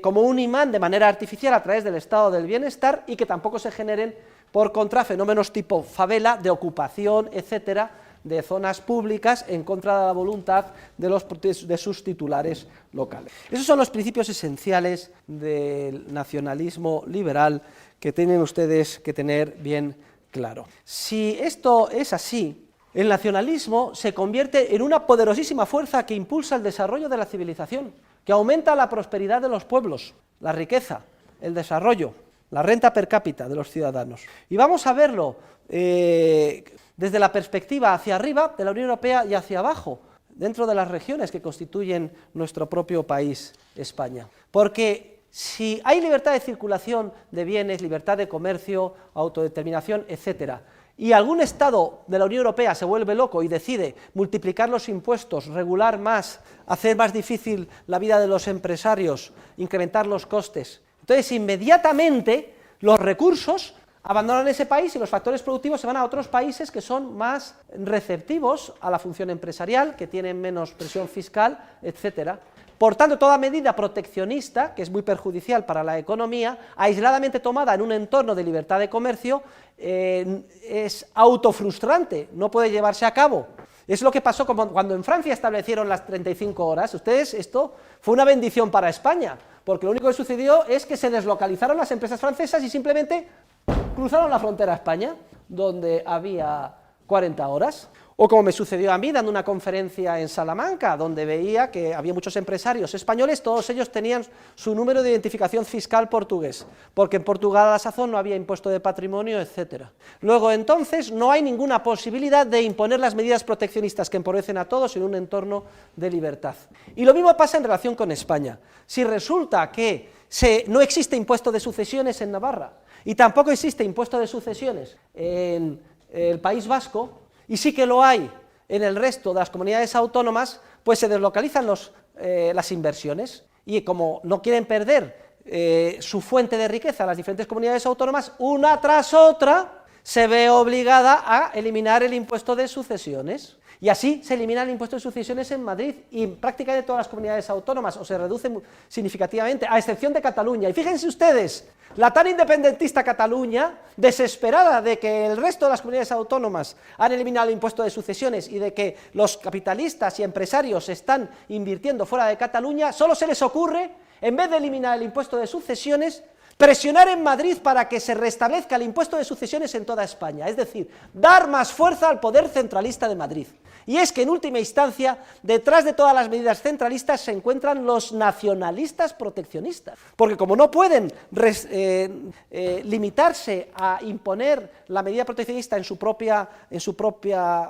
Speaker 1: como un imán de manera artificial a través del estado del bienestar, y que tampoco se generen por contra fenómenos tipo favela, de ocupación, etcétera, de zonas públicas en contra de la voluntad de sus titulares locales. Esos son los principios esenciales del nacionalismo liberal que tienen ustedes que tener bien claro. Si esto es así, el nacionalismo se convierte en una poderosísima fuerza que impulsa el desarrollo de la civilización, que aumenta la prosperidad de los pueblos, la riqueza, el desarrollo, la renta per cápita de los ciudadanos. Y vamos a verlo desde la perspectiva hacia arriba de la Unión Europea y hacia abajo, dentro de las regiones que constituyen nuestro propio país, España. Porque si hay libertad de circulación de bienes, libertad de comercio, autodeterminación, etcétera, y algún Estado de la Unión Europea se vuelve loco y decide multiplicar los impuestos, regular más, hacer más difícil la vida de los empresarios, incrementar los costes, entonces inmediatamente los recursos abandonan ese país y los factores productivos se van a otros países que son más receptivos a la función empresarial, que tienen menos presión fiscal, etcétera. Por tanto, toda medida proteccionista, que es muy perjudicial para la economía, aisladamente tomada en un entorno de libertad de comercio, es autofrustrante, no puede llevarse a cabo. Es lo que pasó cuando en Francia establecieron las 35 horas. Ustedes, esto fue una bendición para España, porque lo único que sucedió es que se deslocalizaron las empresas francesas y simplemente cruzaron la frontera a España, donde había 40 horas. O como me sucedió a mí, dando una conferencia en Salamanca, donde veía que había muchos empresarios españoles, todos ellos tenían su número de identificación fiscal portugués, porque en Portugal a la sazón no había impuesto de patrimonio, etc. Luego, entonces, no hay ninguna posibilidad de imponer las medidas proteccionistas que empobrecen a todos en un entorno de libertad. Y lo mismo pasa en relación con España. Si resulta que no existe impuesto de sucesiones en Navarra, y tampoco existe impuesto de sucesiones en el País Vasco, y sí que lo hay en el resto de las comunidades autónomas, pues se deslocalizan las inversiones, y como no quieren perder su fuente de riqueza las diferentes comunidades autónomas, una tras otra se ve obligada a eliminar el impuesto de sucesiones. Y así se elimina el impuesto de sucesiones en Madrid y en prácticamente todas las comunidades autónomas, o se reduce significativamente, a excepción de Cataluña. Y fíjense ustedes, la tan independentista Cataluña, desesperada de que el resto de las comunidades autónomas han eliminado el impuesto de sucesiones y de que los capitalistas y empresarios están invirtiendo fuera de Cataluña, solo se les ocurre, en vez de eliminar el impuesto de sucesiones, presionar en Madrid para que se restablezca el impuesto de sucesiones en toda España, es decir, dar más fuerza al poder centralista de Madrid. Y es que en última instancia, detrás de todas las medidas centralistas se encuentran los nacionalistas proteccionistas, porque como no pueden limitarse a imponer la medida proteccionista en su propia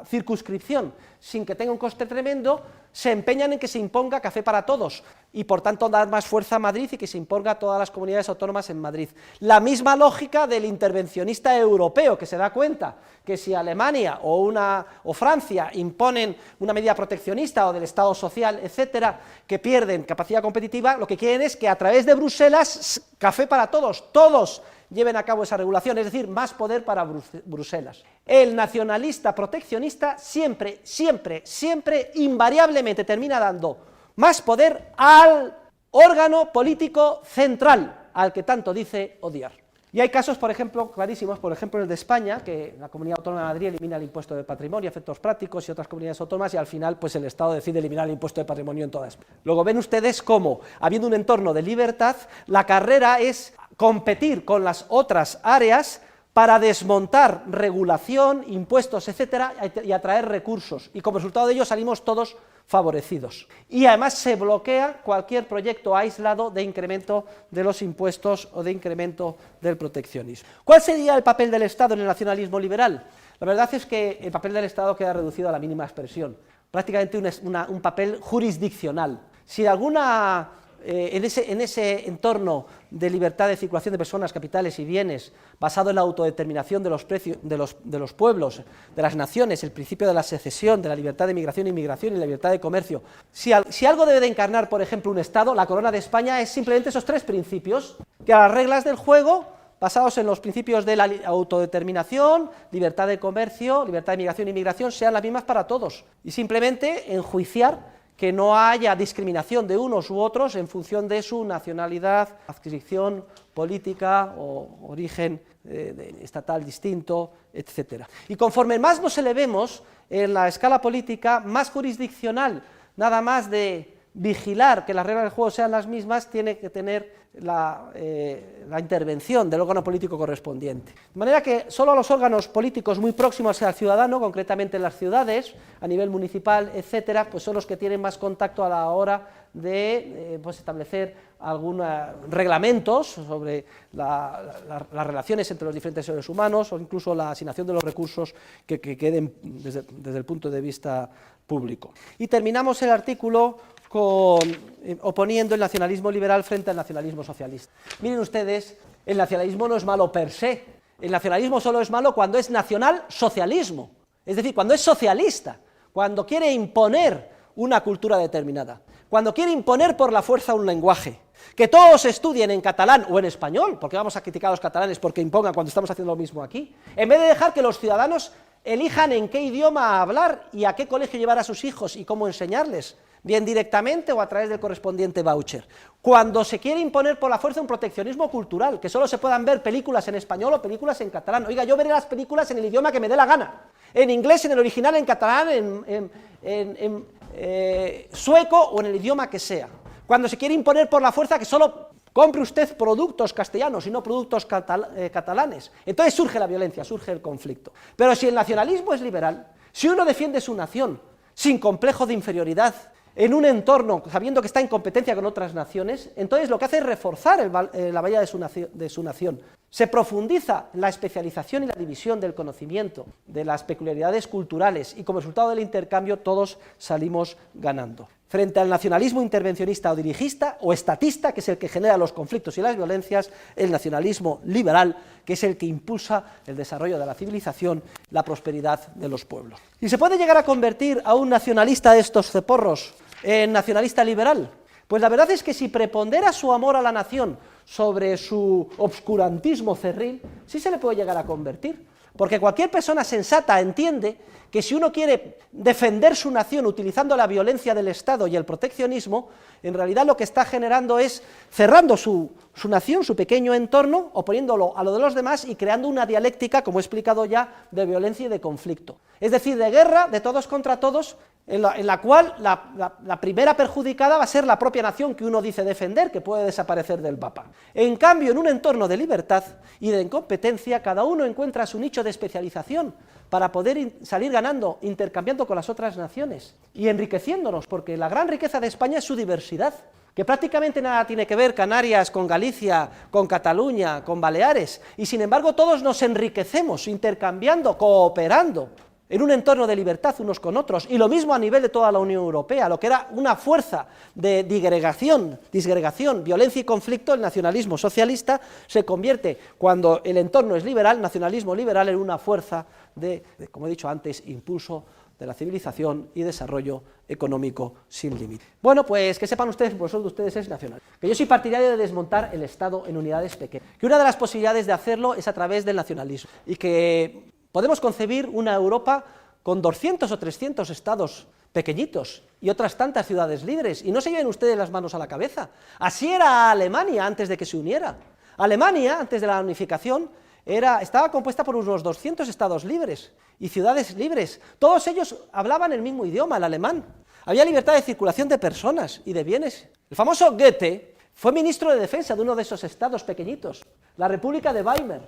Speaker 1: circunscripción, sin que tenga un coste tremendo, se empeñan en que se imponga café para todos, y por tanto dar más fuerza a Madrid y que se imponga a todas las comunidades autónomas en Madrid. La misma lógica del intervencionista europeo, que se da cuenta que si Alemania o Francia imponen una medida proteccionista o del Estado social, etcétera, que pierden capacidad competitiva, lo que quieren es que a través de Bruselas, café para todos, todos lleven a cabo esa regulación, es decir, más poder para Bruselas. El nacionalista proteccionista siempre, siempre, siempre, invariablemente termina dando más poder al órgano político central, al que tanto dice odiar. Y hay casos, por ejemplo, clarísimos, por ejemplo el de España, que la Comunidad Autónoma de Madrid elimina el impuesto de patrimonio, efectos prácticos, y otras comunidades autónomas, y al final pues el Estado decide eliminar el impuesto de patrimonio en toda España. Luego ven ustedes cómo, habiendo un entorno de libertad, la carrera es competir con las otras áreas para desmontar regulación, impuestos, etcétera, y atraer recursos, y como resultado de ello salimos todos favorecidos. Y además se bloquea cualquier proyecto aislado de incremento de los impuestos o de incremento del proteccionismo. ¿Cuál sería el papel del Estado en el nacionalismo liberal? La verdad es que el papel del Estado queda reducido a la mínima expresión, prácticamente un papel jurisdiccional. Si alguna en ese entorno de libertad de circulación de personas, capitales y bienes, basado en la autodeterminación de los precios de los pueblos, de las naciones, el principio de la secesión, de la libertad de migración e inmigración y la libertad de comercio, si algo debe de encarnar, por ejemplo, un Estado, la corona de España es simplemente esos tres principios, que las reglas del juego, basados en los principios de la autodeterminación, libertad de comercio, libertad de migración e inmigración, sean las mismas para todos, y simplemente enjuiciar que no haya discriminación de unos u otros en función de su nacionalidad, adscripción política o origen estatal distinto, etc. Y conforme más nos elevemos en la escala política, más jurisdiccional, nada más de vigilar que las reglas del juego sean las mismas, tiene que tener la intervención del órgano político correspondiente. De manera que solo los órganos políticos muy próximos al ciudadano, concretamente en las ciudades, a nivel municipal, etcétera, pues son los que tienen más contacto a la hora de establecer algunos reglamentos sobre las relaciones entre los diferentes seres humanos o incluso la asignación de los recursos que queden desde el punto de vista público. Y terminamos el artículo oponiendo el nacionalismo liberal frente al nacionalismo socialista. Miren ustedes, el nacionalismo no es malo per se, el nacionalismo solo es malo cuando es nacional-socialismo, es decir, cuando es socialista, cuando quiere imponer una cultura determinada, cuando quiere imponer por la fuerza un lenguaje, que todos estudien en catalán o en español, porque vamos a criticar a los catalanes porque impongan cuando estamos haciendo lo mismo aquí, en vez de dejar que los ciudadanos elijan en qué idioma hablar y a qué colegio llevar a sus hijos y cómo enseñarles, bien directamente o a través del correspondiente voucher. Cuando se quiere imponer por la fuerza un proteccionismo cultural, que solo se puedan ver películas en español o películas en catalán. Oiga, yo veré las películas en el idioma que me dé la gana, en inglés, en el original, en catalán, en sueco o en el idioma que sea. Cuando se quiere imponer por la fuerza que solo compre usted productos castellanos y no productos catalanes, entonces surge la violencia, surge el conflicto. Pero si el nacionalismo es liberal, si uno defiende su nación sin complejo de inferioridad, en un entorno sabiendo que está en competencia con otras naciones, entonces lo que hace es reforzar la valía de su nación. Se profundiza la especialización y la división del conocimiento, de las peculiaridades culturales, y como resultado del intercambio todos salimos ganando. Frente al nacionalismo intervencionista o dirigista o estatista, que es el que genera los conflictos y las violencias, el nacionalismo liberal, que es el que impulsa el desarrollo de la civilización, la prosperidad de los pueblos. ¿Y se puede llegar a convertir a un nacionalista de estos ceporros en nacionalista liberal? Pues la verdad es que si prepondera su amor a la nación sobre su obscurantismo cerril, sí se le puede llegar a convertir, porque cualquier persona sensata entiende que si uno quiere defender su nación utilizando la violencia del Estado y el proteccionismo, en realidad lo que está generando es cerrando su nación, su pequeño entorno, oponiéndolo a lo de los demás y creando una dialéctica, como he explicado ya, de violencia y de conflicto. Es decir, de guerra, de todos contra todos, en la cual la primera perjudicada va a ser la propia nación que uno dice defender, que puede desaparecer del mapa. En cambio, en un entorno de libertad y de incompetencia, cada uno encuentra su nicho de especialización para poder salir ganando, intercambiando con las otras naciones y enriqueciéndonos, porque la gran riqueza de España es su diversidad, que prácticamente nada tiene que ver Canarias con Galicia, con Cataluña, con Baleares, y sin embargo todos nos enriquecemos intercambiando, cooperando, en un entorno de libertad unos con otros, y lo mismo a nivel de toda la Unión Europea, lo que era una fuerza de disgregación, violencia y conflicto, el nacionalismo socialista se convierte, cuando el entorno es liberal, nacionalismo liberal, en una fuerza de, como he dicho antes, impulso de la civilización y desarrollo económico sin límite. Bueno, pues que sepan ustedes, por eso de ustedes es nacional, que yo soy partidario de desmontar el Estado en unidades pequeñas, que una de las posibilidades de hacerlo es a través del nacionalismo, y que podemos concebir una Europa con 200 o 300 estados pequeñitos y otras tantas ciudades libres, y no se lleven ustedes las manos a la cabeza. Así era Alemania antes de que se uniera. Alemania, antes de la unificación, estaba compuesta por unos 200 estados libres y ciudades libres. Todos ellos hablaban el mismo idioma, el alemán. Había libertad de circulación de personas y de bienes. El famoso Goethe fue ministro de defensa de uno de esos estados pequeñitos, la República de Weimar.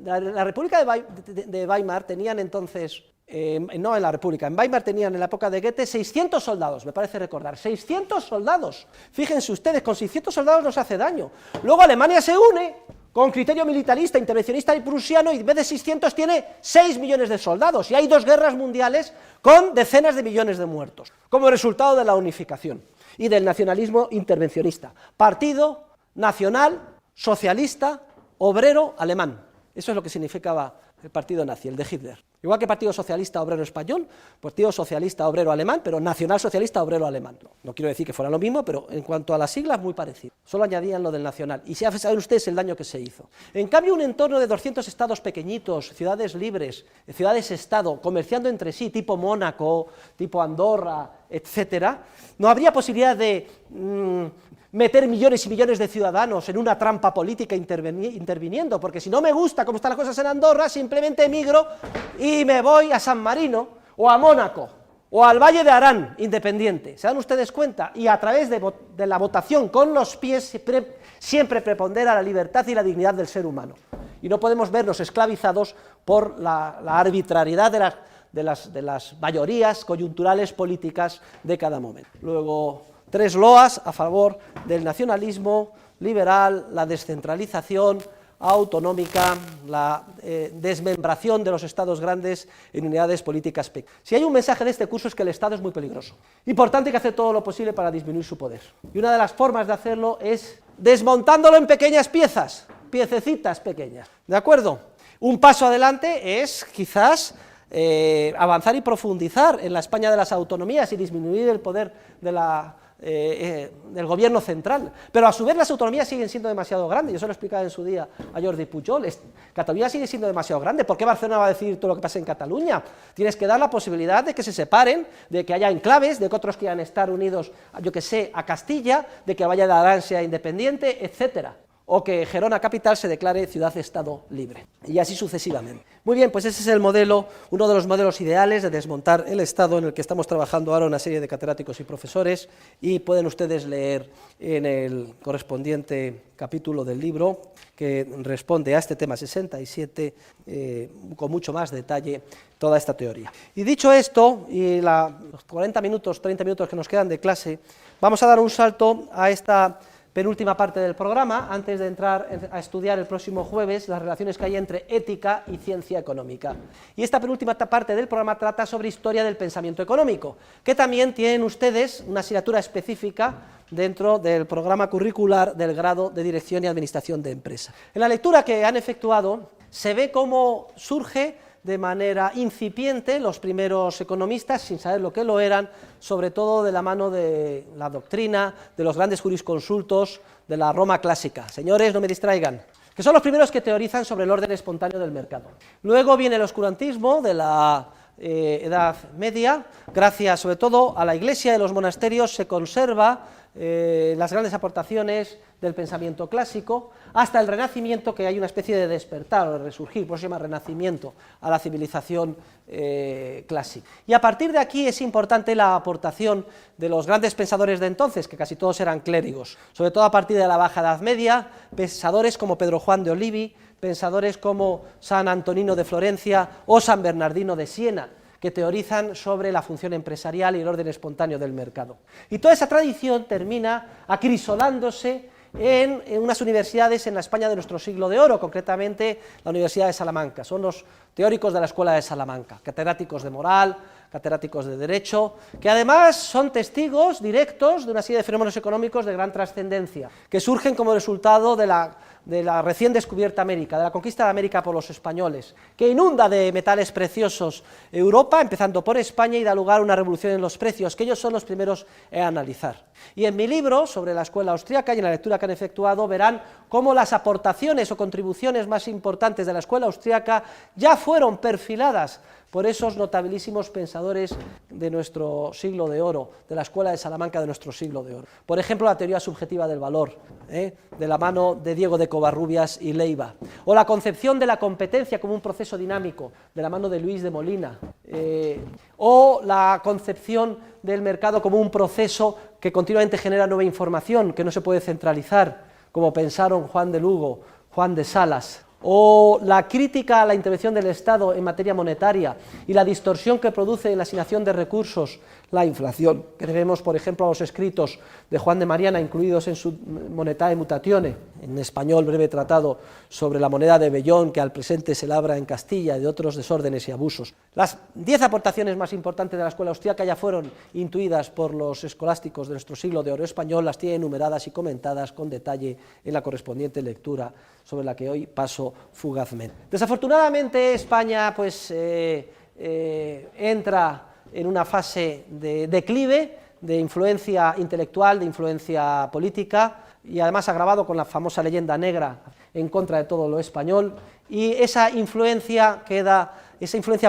Speaker 1: La República de Weimar tenían entonces, no en la República, en Weimar tenían en la época de Goethe 600 soldados, me parece recordar, 600 soldados. Fíjense ustedes, con 600 soldados no se hace daño. Luego Alemania se une con criterio militarista, intervencionista y prusiano, y en vez de 600 tiene 6 millones de soldados, y hay 2 guerras mundiales con decenas de millones de muertos, como resultado de la unificación y del nacionalismo intervencionista. Partido Nacional Socialista Obrero Alemán. Eso es lo que significaba el partido nazi, el de Hitler. Igual que Partido Socialista Obrero Español, Partido Socialista Obrero Alemán, pero Nacional Socialista Obrero Alemán. No quiero decir que fuera lo mismo, pero en cuanto a las siglas, muy parecido. Solo añadían lo del nacional. Y ya saben ustedes el daño que se hizo. En cambio, un entorno de 200 estados pequeñitos, ciudades libres, ciudades-estado, comerciando entre sí, tipo Mónaco, tipo Andorra, etcétera, no habría posibilidad de meter millones y millones de ciudadanos en una trampa política interviniendo, porque si no me gusta cómo están las cosas en Andorra, simplemente emigro y me voy a San Marino, o a Mónaco, o al Valle de Arán, independiente. ¿Se dan ustedes cuenta? Y a través de la votación con los pies siempre prepondera la libertad y la dignidad del ser humano. Y no podemos vernos esclavizados por la arbitrariedad de las mayorías coyunturales políticas de cada momento. Luego, 3 loas a favor del nacionalismo liberal, la descentralización autonómica, la desmembración de los estados grandes en unidades políticas pequeñas. Si hay un mensaje de este curso es que el Estado es muy peligroso y por tanto hay que hacer todo lo posible para disminuir su poder. Y una de las formas de hacerlo es desmontándolo en pequeñas piezas, piececitas pequeñas, ¿de acuerdo? Un paso adelante es quizás avanzar y profundizar en la España de las autonomías y disminuir el poder del gobierno central, pero a su vez las autonomías siguen siendo demasiado grandes. Yo se lo explicaba en su día a Jordi Pujol. Cataluña sigue siendo demasiado grande. ¿Por qué Barcelona va a decidir todo lo que pasa en Cataluña? Tienes que dar la posibilidad de que se separen, de que haya enclaves, de que otros quieran estar unidos, yo que sé, a Castilla, de que Valle de Arán sea independiente, etcétera, o que Gerona capital se declare ciudad-estado libre, y así sucesivamente. Muy bien, pues ese es el modelo, uno de los modelos ideales de desmontar el Estado, en el que estamos trabajando ahora una serie de catedráticos y profesores, y pueden ustedes leer en el correspondiente capítulo del libro que responde a este tema 67 con mucho más detalle toda esta teoría. Y dicho esto, y los 30 minutos que nos quedan de clase, vamos a dar un salto a esta penúltima parte del programa, antes de entrar a estudiar el próximo jueves las relaciones que hay entre ética y ciencia económica. Y esta penúltima parte del programa trata sobre historia del pensamiento económico, que también tienen ustedes una asignatura específica dentro del programa curricular del grado de Dirección y Administración de Empresa. En la lectura que han efectuado se ve cómo surge de manera incipiente los primeros economistas, sin saber lo que lo eran, sobre todo de la mano de la doctrina, de los grandes jurisconsultos de la Roma clásica. Señores, no me distraigan, que son los primeros que teorizan sobre el orden espontáneo del mercado. Luego viene el oscurantismo de la Edad Media. Gracias sobre todo a la Iglesia y a los monasterios se conserva las grandes aportaciones del pensamiento clásico, hasta el Renacimiento, que hay una especie de despertar o de resurgir, por eso se llama Renacimiento, a la civilización clásica. Y a partir de aquí es importante la aportación de los grandes pensadores de entonces, que casi todos eran clérigos, sobre todo a partir de la Baja Edad Media, pensadores como Pedro Juan de Olivi, pensadores como San Antonino de Florencia o San Bernardino de Siena, que teorizan sobre la función empresarial y el orden espontáneo del mercado. Y toda esa tradición termina acrisolándose en unas universidades en la España de nuestro siglo de oro, concretamente la Universidad de Salamanca. Son los teóricos de la Escuela de Salamanca, catedráticos de moral, catedráticos de derecho, que además son testigos directos de una serie de fenómenos económicos de gran trascendencia, que surgen como resultado de la de la recién descubierta América, de la conquista de América por los españoles, que inunda de metales preciosos Europa, empezando por España, y da lugar a una revolución en los precios, que ellos son los primeros en analizar. Y en mi libro sobre la escuela austríaca y en la lectura que han efectuado verán cómo las aportaciones o contribuciones más importantes de la escuela austríaca ya fueron perfiladas por esos notabilísimos pensadores de nuestro siglo de oro, de la escuela de Salamanca de nuestro siglo de oro. Por ejemplo, la teoría subjetiva del valor, de la mano de Diego de Covarrubias y Leiva, o la concepción de la competencia como un proceso dinámico, de la mano de Luis de Molina, o la concepción del mercado como un proceso que continuamente genera nueva información, que no se puede centralizar, como pensaron Juan de Lugo, Juan de Salas, o la crítica a la intervención del Estado en materia monetaria y la distorsión que produce en la asignación de recursos la inflación, que debemos, por ejemplo, a los escritos de Juan de Mariana, incluidos en su Monetae Mutatione, en español, breve tratado sobre la moneda de Bellón, que al presente se labra en Castilla, y de otros desórdenes y abusos. Las 10 aportaciones más importantes de la escuela austríaca ya fueron intuidas por los escolásticos de nuestro siglo de oro español, las tiene enumeradas y comentadas con detalle en la correspondiente lectura, sobre la que hoy paso fugazmente. Desafortunadamente España entra en una fase de declive, de influencia intelectual, de influencia política, y además agravado con la famosa leyenda negra en contra de todo lo español, y esa influencia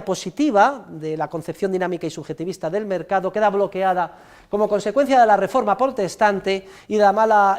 Speaker 1: positiva de la concepción dinámica y subjetivista del mercado queda bloqueada como consecuencia de la reforma protestante y la mala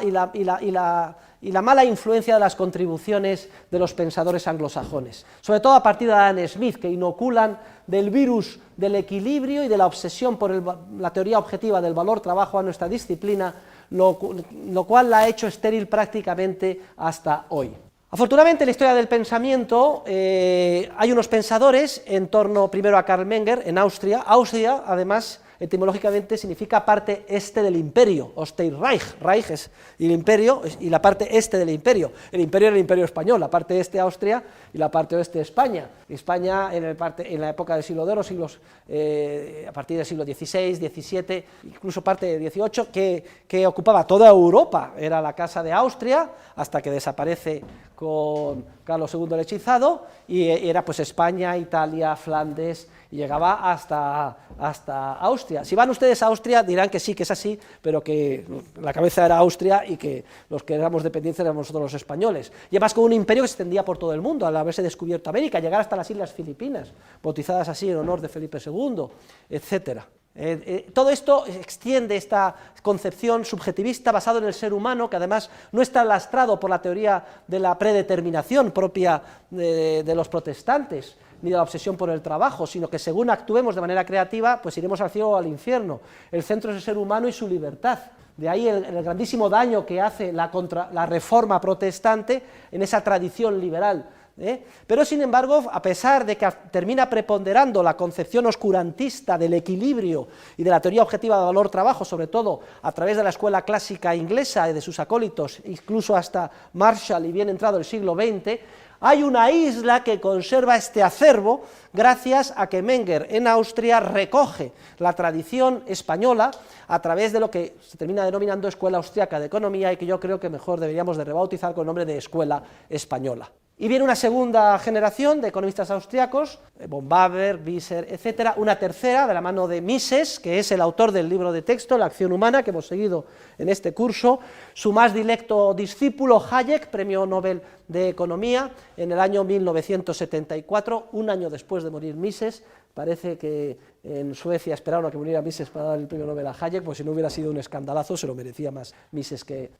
Speaker 1: influencia de las contribuciones de los pensadores anglosajones, sobre todo a partir de Adam Smith, que inoculan del virus del equilibrio y de la obsesión por la teoría objetiva del valor-trabajo a nuestra disciplina, lo cual la ha hecho estéril prácticamente hasta hoy. Afortunadamente, en la historia del pensamiento hay unos pensadores en torno primero a Karl Menger en Austria. Austria, además, etimológicamente significa parte este del imperio, Osteinreich, Reich es el imperio y la parte este del imperio. El imperio era el imperio español, la parte este Austria y la parte oeste España. España en la época del siglo de oro, a partir del siglo XVI, XVII, incluso parte del XVIII, que ocupaba toda Europa, era la casa de Austria, hasta que desaparece con Carlos II el Hechizado, y era pues España, Italia, Flandes, y llegaba hasta Austria. Si van ustedes a Austria dirán que sí, que es así, pero que la cabeza era Austria y que los que éramos dependientes éramos nosotros los españoles. Y además con un imperio que se extendía por todo el mundo, al haberse descubierto América, llegar hasta las Islas Filipinas, bautizadas así en honor de Felipe II, etcétera. Todo esto extiende esta concepción subjetivista basada en el ser humano, que además no está lastrado por la teoría de la predeterminación propia de los protestantes, ni de la obsesión por el trabajo, sino que según actuemos de manera creativa, pues iremos al cielo o al infierno. El centro es el ser humano y su libertad. De ahí el grandísimo daño que hace la reforma protestante en esa tradición liberal. Pero sin embargo, a pesar de que termina preponderando la concepción oscurantista del equilibrio y de la teoría objetiva de valor-trabajo, sobre todo a través de la escuela clásica inglesa y de sus acólitos, incluso hasta Marshall y bien entrado el siglo XX, hay una isla que conserva este acervo gracias a que Menger en Austria recoge la tradición española a través de lo que se termina denominando Escuela Austriaca de Economía, y que yo creo que mejor deberíamos de rebautizar con el nombre de Escuela Española. Y viene una segunda generación de economistas austriacos, von Baber, Visser, etcétera, una tercera de la mano de Mises, que es el autor del libro de texto La acción humana, que hemos seguido en este curso, su más directo discípulo Hayek, premio Nobel de Economía, en el año 1974, un año después de morir Mises. Parece que en Suecia esperaron a que muriera Mises para dar el premio Nobel a Hayek, pues si no hubiera sido un escandalazo, se lo merecía más Mises que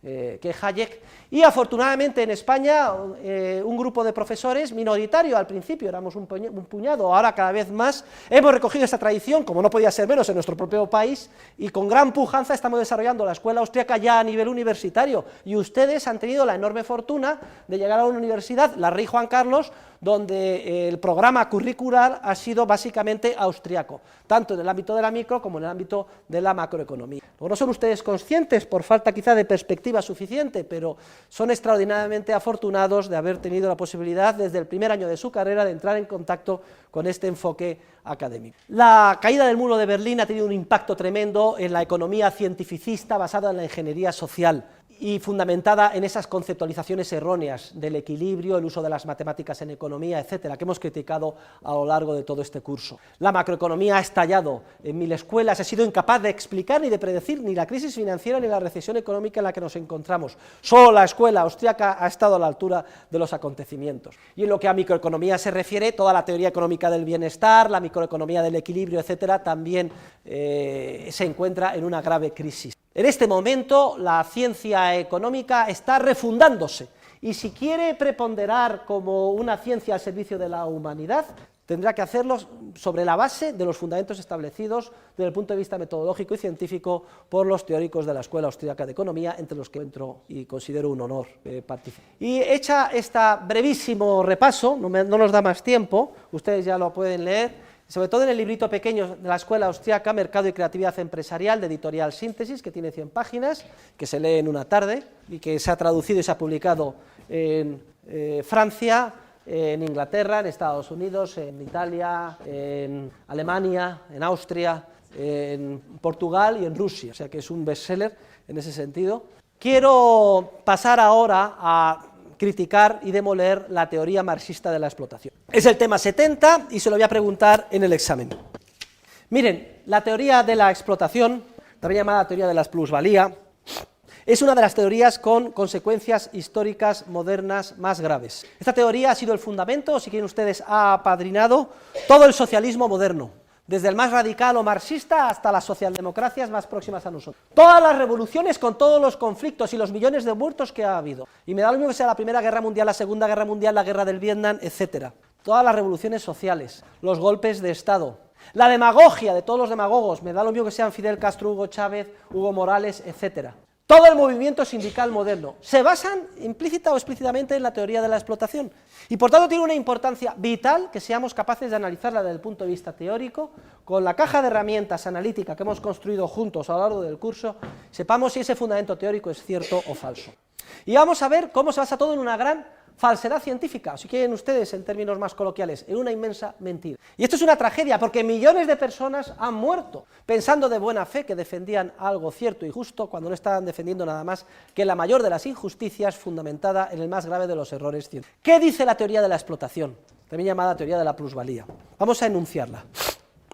Speaker 1: Hayek. Y afortunadamente en España, un grupo de profesores, minoritario al principio, éramos un puñado, ahora cada vez más, hemos recogido esta tradición, como no podía ser menos en nuestro propio país, y con gran pujanza estamos desarrollando la escuela austríaca ya a nivel universitario, y ustedes han tenido la enorme fortuna de llegar a una universidad, la Rey Juan Carlos, donde el programa curricular ha sido básicamente austriaco, tanto en el ámbito de la micro como en el ámbito de la macroeconomía. Luego no son ustedes conscientes, por falta quizá de perspectiva suficiente, pero son extraordinariamente afortunados de haber tenido la posibilidad desde el primer año de su carrera de entrar en contacto con este enfoque académico. La caída del muro de Berlín ha tenido un impacto tremendo en la economía cientificista basada en la ingeniería social, y fundamentada en esas conceptualizaciones erróneas del equilibrio, el uso de las matemáticas en economía, etcétera, que hemos criticado a lo largo de todo este curso. La macroeconomía ha estallado en 1000 escuelas, ha sido incapaz de explicar ni de predecir ni la crisis financiera ni la recesión económica en la que nos encontramos. Solo la escuela austríaca ha estado a la altura de los acontecimientos. Y en lo que a microeconomía se refiere, toda la teoría económica del bienestar, la microeconomía del equilibrio, etcétera, también se encuentra en una grave crisis. En este momento la ciencia económica está refundándose y si quiere preponderar como una ciencia al servicio de la humanidad, tendrá que hacerlo sobre la base de los fundamentos establecidos desde el punto de vista metodológico y científico por los teóricos de la Escuela Austríaca de Economía, entre los que entro y considero un honor participar. Y hecha este brevísimo repaso, no nos da más tiempo, ustedes ya lo pueden leer, sobre todo en el librito pequeño de la Escuela Austríaca, Mercado y Creatividad Empresarial, de Editorial Síntesis, que tiene 100 páginas, que se lee en una tarde, y que se ha traducido y se ha publicado en Francia, en Inglaterra, en Estados Unidos, en Italia, en Alemania, en Austria, en Portugal y en Rusia, o sea que es un bestseller en ese sentido. Quiero pasar ahora a criticar y demoler la teoría marxista de la explotación. Es el tema 70 y se lo voy a preguntar en el examen. Miren, la teoría de la explotación, también llamada teoría de la plusvalía, es una de las teorías con consecuencias históricas modernas más graves. Esta teoría ha sido el fundamento, si quieren ustedes, ha apadrinado todo el socialismo moderno, desde el más radical o marxista hasta las socialdemocracias más próximas a nosotros. Todas las revoluciones con todos los conflictos y los millones de muertos que ha habido. Y me da lo mismo que sea la Primera Guerra Mundial, la Segunda Guerra Mundial, la Guerra del Vietnam, etcétera. Todas las revoluciones sociales, los golpes de Estado, la demagogia de todos los demagogos, me da lo mismo que sean Fidel Castro, Hugo Chávez, Hugo Morales, etcétera. Todo el movimiento sindical moderno se basan implícita o explícitamente en la teoría de la explotación y por tanto tiene una importancia vital que seamos capaces de analizarla desde el punto de vista teórico, con la caja de herramientas analítica que hemos construido juntos a lo largo del curso, sepamos si ese fundamento teórico es cierto o falso. Y vamos a ver cómo se basa todo en una gran falsedad científica, o si quieren ustedes en términos más coloquiales, en una inmensa mentira. Y esto es una tragedia porque millones de personas han muerto pensando de buena fe que defendían algo cierto y justo cuando no estaban defendiendo nada más que la mayor de las injusticias fundamentada en el más grave de los errores científicos. ¿Qué dice la teoría de la explotación? También llamada teoría de la plusvalía. Vamos a enunciarla.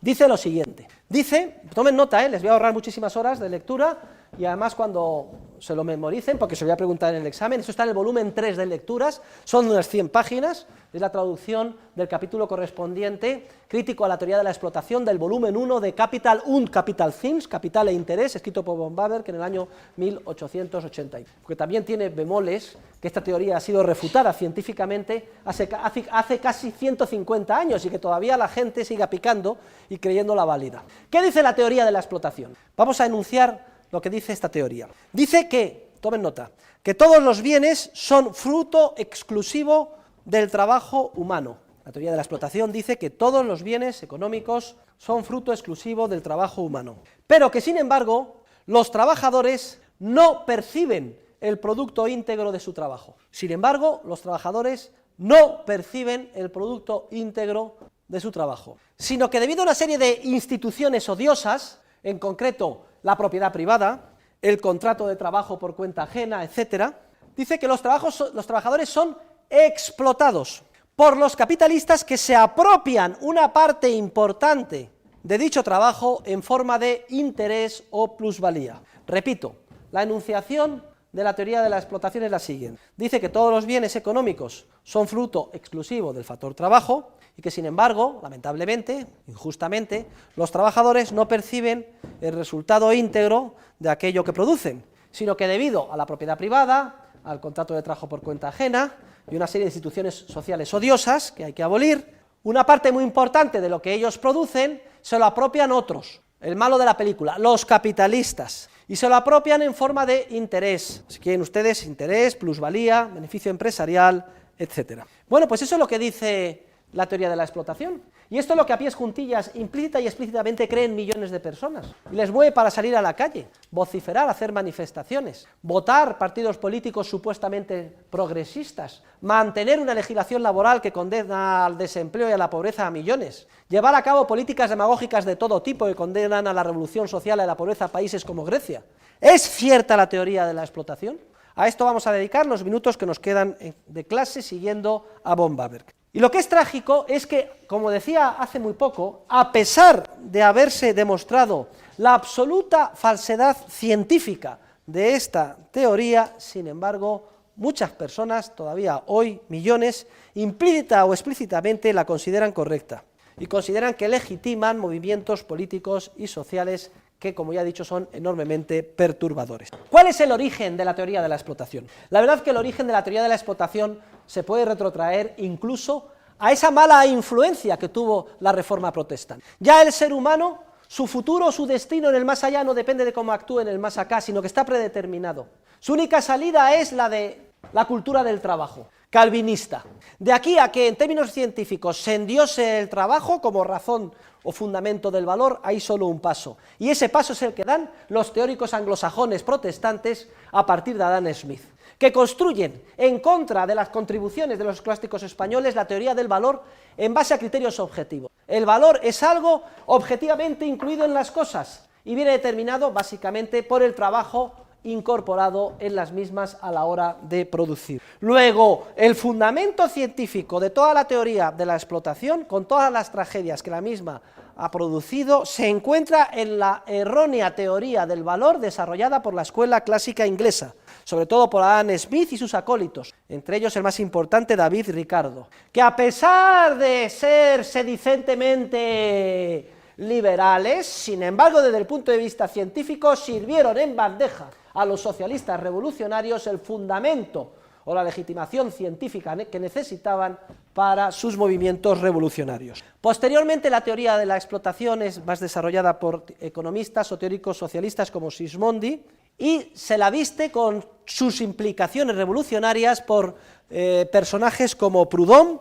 Speaker 1: Dice lo siguiente, dice, tomen nota, les voy a ahorrar muchísimas horas de lectura y además cuando se lo memoricen, porque se lo voy a preguntar en el examen, esto está en el volumen 3 de lecturas, son unas 100 páginas, es la traducción del capítulo correspondiente, crítico a la teoría de la explotación, del volumen 1 de Capital und Kapitalzins, Capital e Interés, escrito por von Haber, que en el año 1880, porque también tiene bemoles, que esta teoría ha sido refutada científicamente hace casi 150 años y que todavía la gente siga picando y creyéndola válida. ¿Qué dice la teoría de la explotación? Vamos a enunciar lo que dice esta teoría. Dice que, tomen nota, que todos los bienes son fruto exclusivo del trabajo humano. La teoría de la explotación dice que todos los bienes económicos son fruto exclusivo del trabajo humano, pero que sin embargo los trabajadores no perciben el producto íntegro de su trabajo. Sin embargo, los trabajadores no perciben el producto íntegro de su trabajo, sino que debido a una serie de instituciones odiosas, en concreto la propiedad privada, el contrato de trabajo por cuenta ajena, etcétera, dice que los trabajadores son explotados por los capitalistas que se apropian una parte importante de dicho trabajo en forma de interés o plusvalía. Repito, la enunciación de la teoría de la explotación es la siguiente. Dice que todos los bienes económicos son fruto exclusivo del factor trabajo y que, sin embargo, lamentablemente, injustamente, los trabajadores no perciben el resultado íntegro de aquello que producen, sino que debido a la propiedad privada, al contrato de trabajo por cuenta ajena y una serie de instituciones sociales odiosas que hay que abolir, una parte muy importante de lo que ellos producen se lo apropian otros, el malo de la película, los capitalistas, y se lo apropian en forma de interés, si quieren ustedes, interés, plusvalía, beneficio empresarial, etcétera. Bueno, pues eso es lo que dice la teoría de la explotación, y esto es lo que a pies juntillas, implícita y explícitamente creen millones de personas, y les mueve para salir a la calle, vociferar, hacer manifestaciones, votar partidos políticos supuestamente progresistas, mantener una legislación laboral que condena al desempleo y a la pobreza a millones, llevar a cabo políticas demagógicas de todo tipo que condenan a la revolución social y a la pobreza a países como Grecia. ¿Es cierta la teoría de la explotación? A esto vamos a dedicar los minutos que nos quedan de clase siguiendo a von Bawerk. Y lo que es trágico es que, como decía hace muy poco, a pesar de haberse demostrado la absoluta falsedad científica de esta teoría, sin embargo, muchas personas, todavía hoy millones, implícita o explícitamente la consideran correcta y consideran que legitiman movimientos políticos y sociales que, como ya he dicho, son enormemente perturbadores. ¿Cuál es el origen de la teoría de la explotación? La verdad es que el origen de la teoría de la explotación se puede retrotraer incluso a esa mala influencia que tuvo la Reforma protestante. Ya el ser humano, su futuro, su destino en el más allá no depende de cómo actúe en el más acá, sino que está predeterminado. Su única salida es la de la cultura del trabajo, calvinista. De aquí a que en términos científicos se endiose el trabajo como razón o fundamento del valor, hay solo un paso, y ese paso es el que dan los teóricos anglosajones protestantes a partir de Adam Smith, que construyen en contra de las contribuciones de los clásicos españoles la teoría del valor en base a criterios objetivos. El valor es algo objetivamente incluido en las cosas y viene determinado básicamente por el trabajo incorporado en las mismas a la hora de producir. Luego, el fundamento científico de toda la teoría de la explotación, con todas las tragedias que la misma ha producido, se encuentra en la errónea teoría del valor desarrollada por la escuela clásica inglesa, sobre todo por Adam Smith y sus acólitos, entre ellos el más importante, David Ricardo, que a pesar de ser sedicentemente liberales, sin embargo, desde el punto de vista científico, sirvieron en bandeja a los socialistas revolucionarios el fundamento o la legitimación científica que necesitaban para sus movimientos revolucionarios. Posteriormente, la teoría de la explotación es más desarrollada por economistas o teóricos socialistas como Sismondi, y se la viste con sus implicaciones revolucionarias por personajes como Proudhon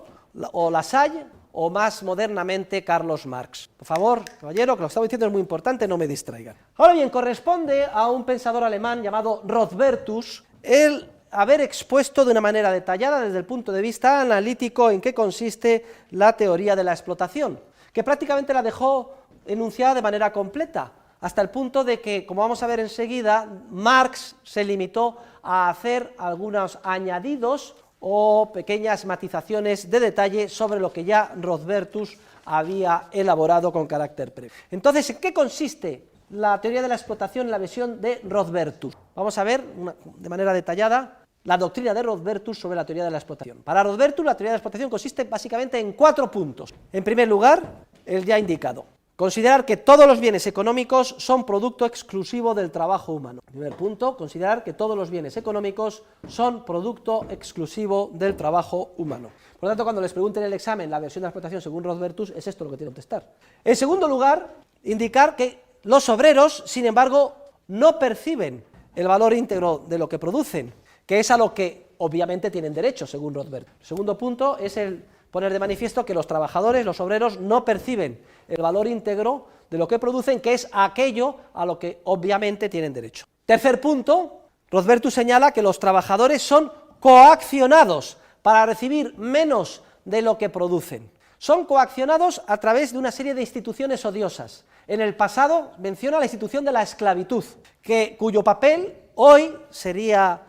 Speaker 1: o Lassalle, o más modernamente Carlos Marx. Por favor, caballero, que lo que estaba diciendo es muy importante, no me distraigan. Ahora bien, corresponde a un pensador alemán llamado Rothbertus el haber expuesto de una manera detallada desde el punto de vista analítico en qué consiste la teoría de la explotación, que prácticamente la dejó enunciada de manera completa, hasta el punto de que, como vamos a ver enseguida, Marx se limitó a hacer algunos añadidos o pequeñas matizaciones de detalle sobre lo que ya Rothbertus había elaborado con carácter previo. Entonces, ¿en qué consiste la teoría de la explotación en la visión de Rothbertus? Vamos a ver de manera detallada la doctrina de Rothbertus sobre la teoría de la explotación. Para Rothbertus, la teoría de la explotación consiste básicamente en 4 puntos. En primer lugar, el ya indicado: considerar que todos los bienes económicos son producto exclusivo del trabajo humano. Primer punto, considerar que todos los bienes económicos son producto exclusivo del trabajo humano. Por lo tanto, cuando les pregunten en el examen la versión de la explotación según Rothbertus, es esto lo que tienen que contestar. En segundo lugar, indicar que los obreros, sin embargo, no perciben el valor íntegro de lo que producen, que es a lo que obviamente tienen derecho, según Rothbertus. El segundo punto es el poner de manifiesto que los trabajadores, los obreros, no perciben el valor íntegro de lo que producen, que es aquello a lo que obviamente tienen derecho. Tercer punto, Rothbertus señala que los trabajadores son coaccionados para recibir menos de lo que producen. Son coaccionados a través de una serie de instituciones odiosas. En el pasado menciona la institución de la esclavitud, cuyo papel hoy sería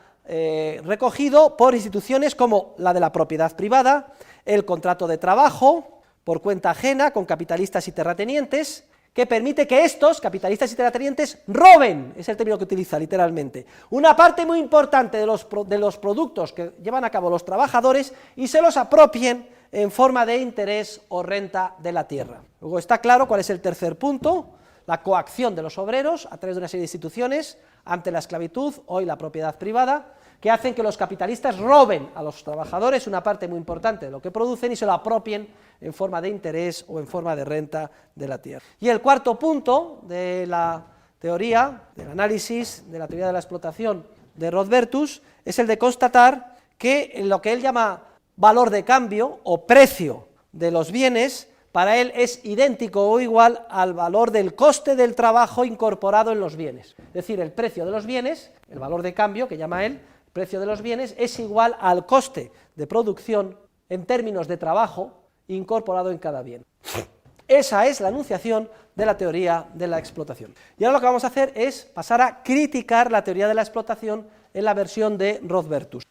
Speaker 1: recogido por instituciones como la de la propiedad privada, el contrato de trabajo por cuenta ajena con capitalistas y terratenientes, que permite que estos, capitalistas y terratenientes, roben, es el término que utiliza literalmente, una parte muy importante de los productos que llevan a cabo los trabajadores y se los apropien en forma de interés o renta de la tierra. Luego está claro cuál es el tercer punto: la coacción de los obreros a través de una serie de instituciones ante la esclavitud, hoy la propiedad privada, que hacen que los capitalistas roben a los trabajadores una parte muy importante de lo que producen y se lo apropien en forma de interés o en forma de renta de la tierra. Y el cuarto punto de la teoría, del análisis de la teoría de la explotación de Rothbertus, es el de constatar que en lo que él llama valor de cambio o precio de los bienes, para él es idéntico o igual al valor del coste del trabajo incorporado en los bienes. Es decir, el precio de los bienes, el valor de cambio que llama él, el precio de los bienes, es igual al coste de producción en términos de trabajo incorporado en cada bien. Esa es la enunciación de la teoría de la explotación. Y ahora lo que vamos a hacer es pasar a criticar la teoría de la explotación en la versión de Rodbertus.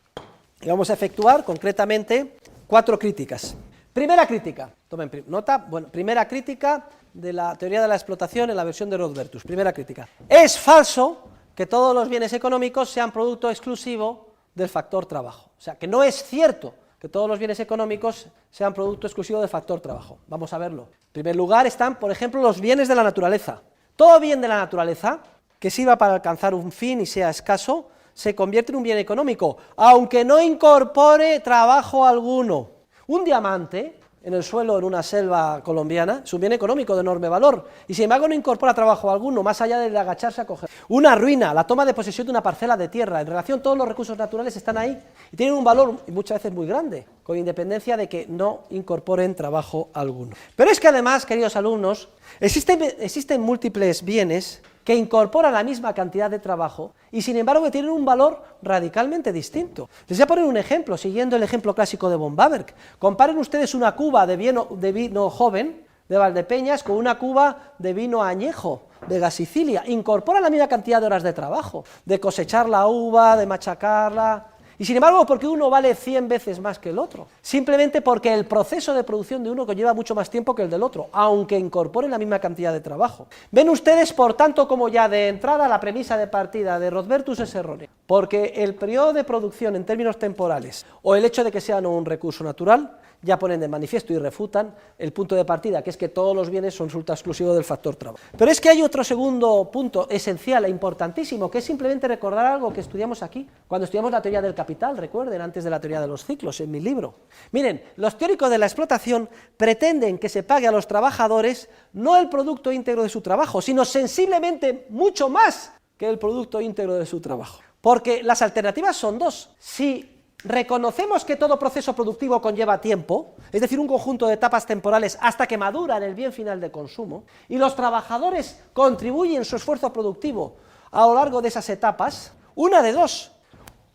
Speaker 1: Y vamos a efectuar concretamente 4 críticas. Primera crítica, tomen nota, bueno, primera crítica de la teoría de la explotación en la versión de Rodbertus. Primera crítica. Es falso que todos los bienes económicos sean producto exclusivo del factor trabajo. O sea, que no es cierto que todos los bienes económicos sean producto exclusivo del factor trabajo. Vamos a verlo. En primer lugar están, por ejemplo, los bienes de la naturaleza. Todo bien de la naturaleza que sirva para alcanzar un fin y sea escaso, se convierte en un bien económico, aunque no incorpore trabajo alguno. Un diamante en el suelo en una selva colombiana es un bien económico de enorme valor, y sin embargo no incorpora trabajo alguno, más allá de agacharse a coger. Una ruina, la toma de posesión de una parcela de tierra, en relación todos los recursos naturales están ahí, y tienen un valor muchas veces muy grande, con independencia de que no incorporen trabajo alguno. Pero es que además, queridos alumnos, existen múltiples bienes que incorporan la misma cantidad de trabajo y sin embargo que tienen un valor radicalmente distinto. Les voy a poner un ejemplo, siguiendo el ejemplo clásico de von Baberg. Comparen ustedes una cuba de vino joven de Valdepeñas con una cuba de vino añejo de Gasicilia. Incorporan la misma cantidad de horas de trabajo, de cosechar la uva, de machacarla. Y sin embargo, porque uno vale 100 veces más que el otro, simplemente porque el proceso de producción de uno lleva mucho más tiempo que el del otro, aunque incorpore la misma cantidad de trabajo. Ven ustedes, por tanto, como ya de entrada la premisa de partida de Rodbertus es errónea, porque el periodo de producción en términos temporales, o el hecho de que sea no un recurso natural, ya ponen de manifiesto y refutan el punto de partida, que es que todos los bienes son resultado exclusivo del factor trabajo. Pero es que hay otro segundo punto esencial e importantísimo, que es simplemente recordar algo que estudiamos aquí, cuando estudiamos la teoría del capital, recuerden, antes de la teoría de los ciclos, en mi libro. Miren, los teóricos de la explotación pretenden que se pague a los trabajadores no el producto íntegro de su trabajo, sino sensiblemente mucho más que el producto íntegro de su trabajo. Porque las alternativas son dos. Si reconocemos que todo proceso productivo conlleva tiempo, es decir, un conjunto de etapas temporales hasta que madura en el bien final de consumo, y los trabajadores contribuyen su esfuerzo productivo a lo largo de esas etapas, una de dos: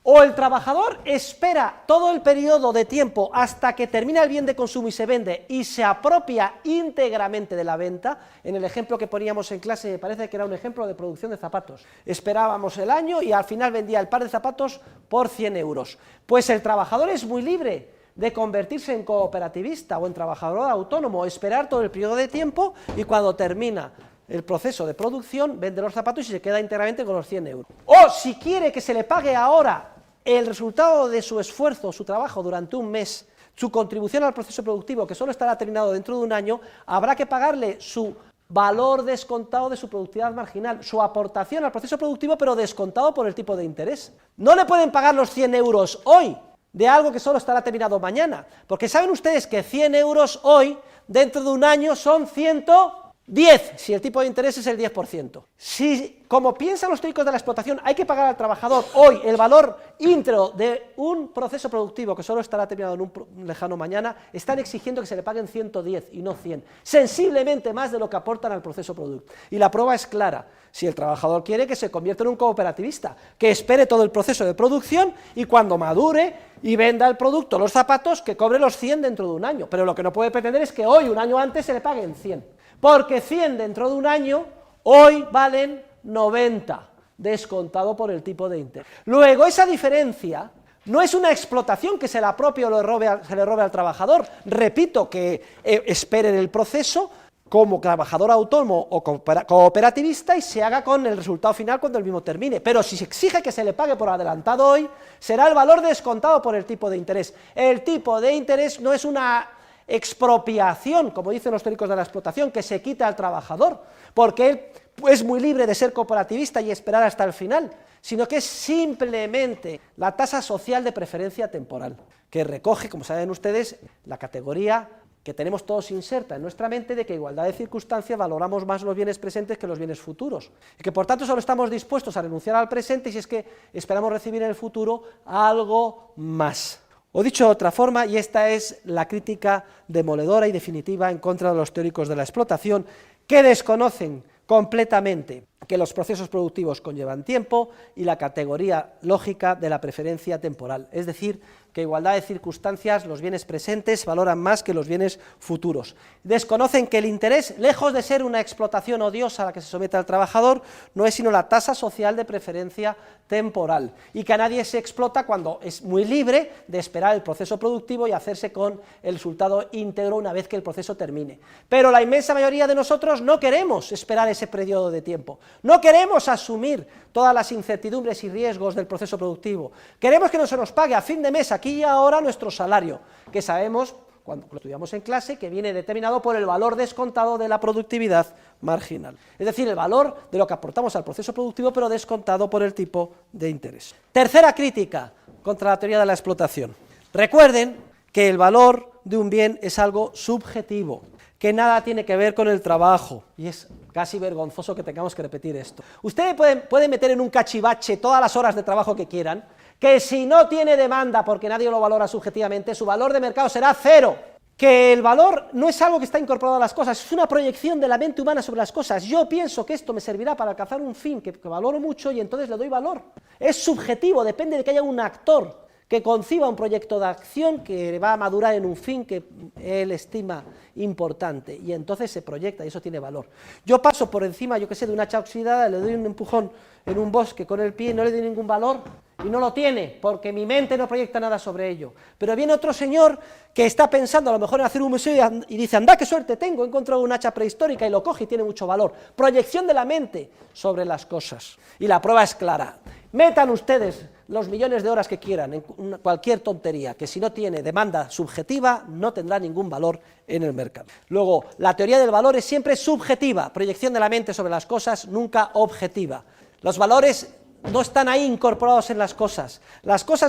Speaker 1: o el trabajador espera todo el periodo de tiempo hasta que termina el bien de consumo y se vende, y se apropia íntegramente de la venta. En el ejemplo que poníamos en clase, me parece que era un ejemplo de producción de zapatos. Esperábamos el año y al final vendía el par de zapatos por 100 euros. Pues el trabajador es muy libre de convertirse en cooperativista o en trabajador autónomo, esperar todo el periodo de tiempo y cuando termina el proceso de producción vende los zapatos y se queda íntegramente con los 100 euros. O si quiere que se le pague ahora el resultado de su esfuerzo, su trabajo durante un mes, su contribución al proceso productivo, que solo estará terminado dentro de un año, habrá que pagarle su valor descontado de su productividad marginal, su aportación al proceso productivo, pero descontado por el tipo de interés. No le pueden pagar los 100 euros hoy de algo que solo estará terminado mañana, porque saben ustedes que 100 euros hoy, dentro de un año, son 110, si el tipo de interés es el 10%. Si, como piensan los teóricos de la explotación, hay que pagar al trabajador hoy el valor íntegro de un proceso productivo que solo estará terminado en un lejano mañana, están exigiendo que se le paguen 110 y no 100, sensiblemente más de lo que aportan al proceso productivo. Y la prueba es clara: si el trabajador quiere que se convierta en un cooperativista, que espere todo el proceso de producción y cuando madure y venda el producto, los zapatos, que cobre los 100 dentro de un año. Pero lo que no puede pretender es que hoy, un año antes, se le paguen 100. Porque 100 dentro de un año, hoy valen 90, descontado por el tipo de interés. Luego, esa diferencia no es una explotación que se le apropie o se le robe al trabajador. Repito, que espere el proceso como trabajador autónomo o cooperativista y se haga con el resultado final cuando el mismo termine. Pero si se exige que se le pague por adelantado hoy, será el valor descontado por el tipo de interés. El tipo de interés no es una expropiación, como dicen los teóricos de la explotación, que se quita al trabajador, porque él es muy libre de ser cooperativista y esperar hasta el final, sino que es simplemente la tasa social de preferencia temporal, que recoge, como saben ustedes, la categoría que tenemos todos inserta en nuestra mente de que a igualdad de circunstancias valoramos más los bienes presentes que los bienes futuros, y que por tanto solo estamos dispuestos a renunciar al presente si es que esperamos recibir en el futuro algo más. O dicho de otra forma, y esta es la crítica demoledora y definitiva en contra de los teóricos de la explotación, que desconocen completamente que los procesos productivos conllevan tiempo y la categoría lógica de la preferencia temporal, es decir, que igualdad de circunstancias, los bienes presentes valoran más que los bienes futuros. Desconocen que el interés, lejos de ser una explotación odiosa a la que se somete al trabajador, no es sino la tasa social de preferencia temporal, y que a nadie se explota cuando es muy libre de esperar el proceso productivo y hacerse con el resultado íntegro una vez que el proceso termine. Pero la inmensa mayoría de nosotros no queremos esperar ese periodo de tiempo, no queremos asumir todas las incertidumbres y riesgos del proceso productivo, queremos que no se nos pague a fin de mes, aquí y ahora, nuestro salario, que sabemos, cuando lo estudiamos en clase, que viene determinado por el valor descontado de la productividad marginal, es decir, el valor de lo que aportamos al proceso productivo, pero descontado por el tipo de interés. Tercera crítica contra la teoría de la explotación. Recuerden que el valor de un bien es algo subjetivo, que nada tiene que ver con el trabajo, y es casi vergonzoso que tengamos que repetir esto. Ustedes pueden meter en un cachivache todas las horas de trabajo que quieran, que si no tiene demanda, porque nadie lo valora subjetivamente, su valor de mercado será cero, que el valor no es algo que está incorporado a las cosas, es una proyección de la mente humana sobre las cosas. Yo pienso que esto me servirá para alcanzar un fin que valoro mucho y entonces le doy valor. Es subjetivo, depende de que haya un actor que conciba un proyecto de acción que va a madurar en un fin que él estima importante, y entonces se proyecta y eso tiene valor. Yo paso por encima, yo que sé, de una hacha oxidada, le doy un empujón en un bosque con el pie y no le doy ningún valor, y no lo tiene, porque mi mente no proyecta nada sobre ello. Pero viene otro señor que está pensando a lo mejor en hacer un museo y dice, anda, qué suerte tengo, he encontrado un hacha prehistórica, y lo coge y tiene mucho valor. Proyección de la mente sobre las cosas, y la prueba es clara. Metan ustedes los millones de horas que quieran en cualquier tontería, que si no tiene demanda subjetiva, no tendrá ningún valor en el mercado. Luego, la teoría del valor es siempre subjetiva, proyección de la mente sobre las cosas, nunca objetiva. Los valores no están ahí incorporados en las cosas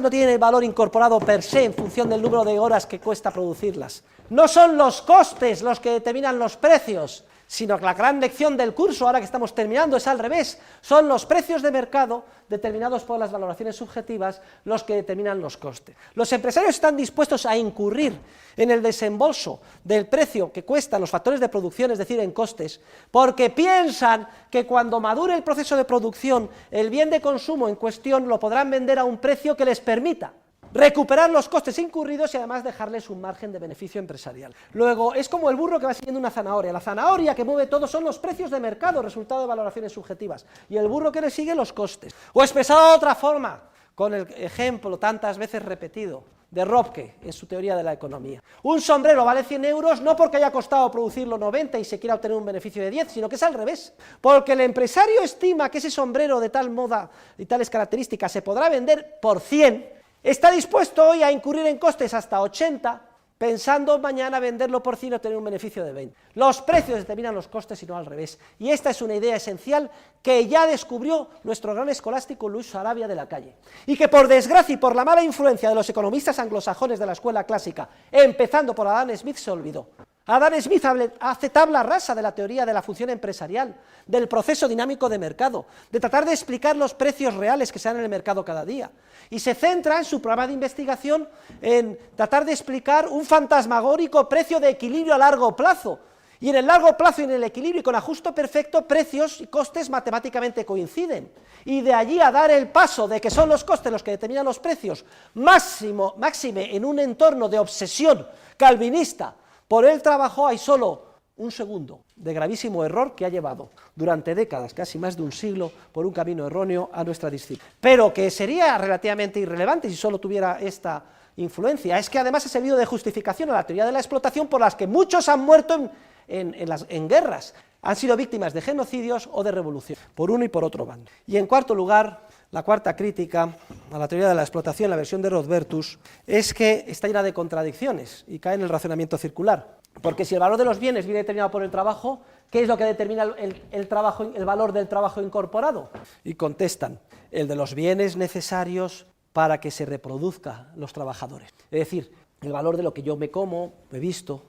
Speaker 1: no tienen el valor incorporado per se en función del número de horas que cuesta producirlas. No son los costes los que determinan los precios, sino que la gran lección del curso, ahora que estamos terminando, es al revés, son los precios de mercado, determinados por las valoraciones subjetivas, los que determinan los costes. Los empresarios están dispuestos a incurrir en el desembolso del precio que cuestan los factores de producción, es decir, en costes, porque piensan que cuando madure el proceso de producción, el bien de consumo en cuestión lo podrán vender a un precio que les permita recuperar los costes incurridos y además dejarles un margen de beneficio empresarial. Luego, es como el burro que va siguiendo una zanahoria. La zanahoria que mueve todo son los precios de mercado, resultado de valoraciones subjetivas, y el burro que le sigue los costes. O expresado de otra forma, con el ejemplo tantas veces repetido de Röpke en su teoría de la economía. Un sombrero vale 100 euros no porque haya costado producirlo 90 y se quiera obtener un beneficio de 10, sino que es al revés, porque el empresario estima que ese sombrero de tal moda y tales características se podrá vender por 100, está dispuesto hoy a incurrir en costes hasta 80, pensando mañana venderlo por 100 o tener un beneficio de 20. Los precios determinan los costes y no al revés. Y esta es una idea esencial que ya descubrió nuestro gran escolástico Luis Sarabia de la Calle. Y que por desgracia y por la mala influencia de los economistas anglosajones de la escuela clásica, empezando por Adam Smith, se olvidó. Adam Smith hace tabla rasa de la teoría de la función empresarial, del proceso dinámico de mercado, de tratar de explicar los precios reales que se dan en el mercado cada día, y se centra en su programa de investigación en tratar de explicar un fantasmagórico precio de equilibrio a largo plazo, y en el largo plazo y en el equilibrio y con ajuste perfecto, precios y costes matemáticamente coinciden, y de allí a dar el paso de que son los costes los que determinan los precios, máxime en un entorno de obsesión calvinista por el trabajo, hay solo un segundo de gravísimo error que ha llevado durante décadas, casi más de un siglo, por un camino erróneo a nuestra disciplina. Pero que sería relativamente irrelevante si solo tuviera esta influencia, es que además ha servido de justificación a la teoría de la explotación por las que muchos han muerto en guerras, han sido víctimas de genocidios o de revolución, por uno y por otro bando. Y en cuarto lugar, la cuarta crítica a la teoría de la explotación, la versión de Rodbertus, es que está llena de contradicciones y cae en el razonamiento circular. Porque si el valor de los bienes viene determinado por el trabajo, ¿qué es lo que determina el valor del trabajo incorporado? Y contestan, el de los bienes necesarios para que se reproduzcan los trabajadores. Es decir, el valor de lo que yo me como, me visto.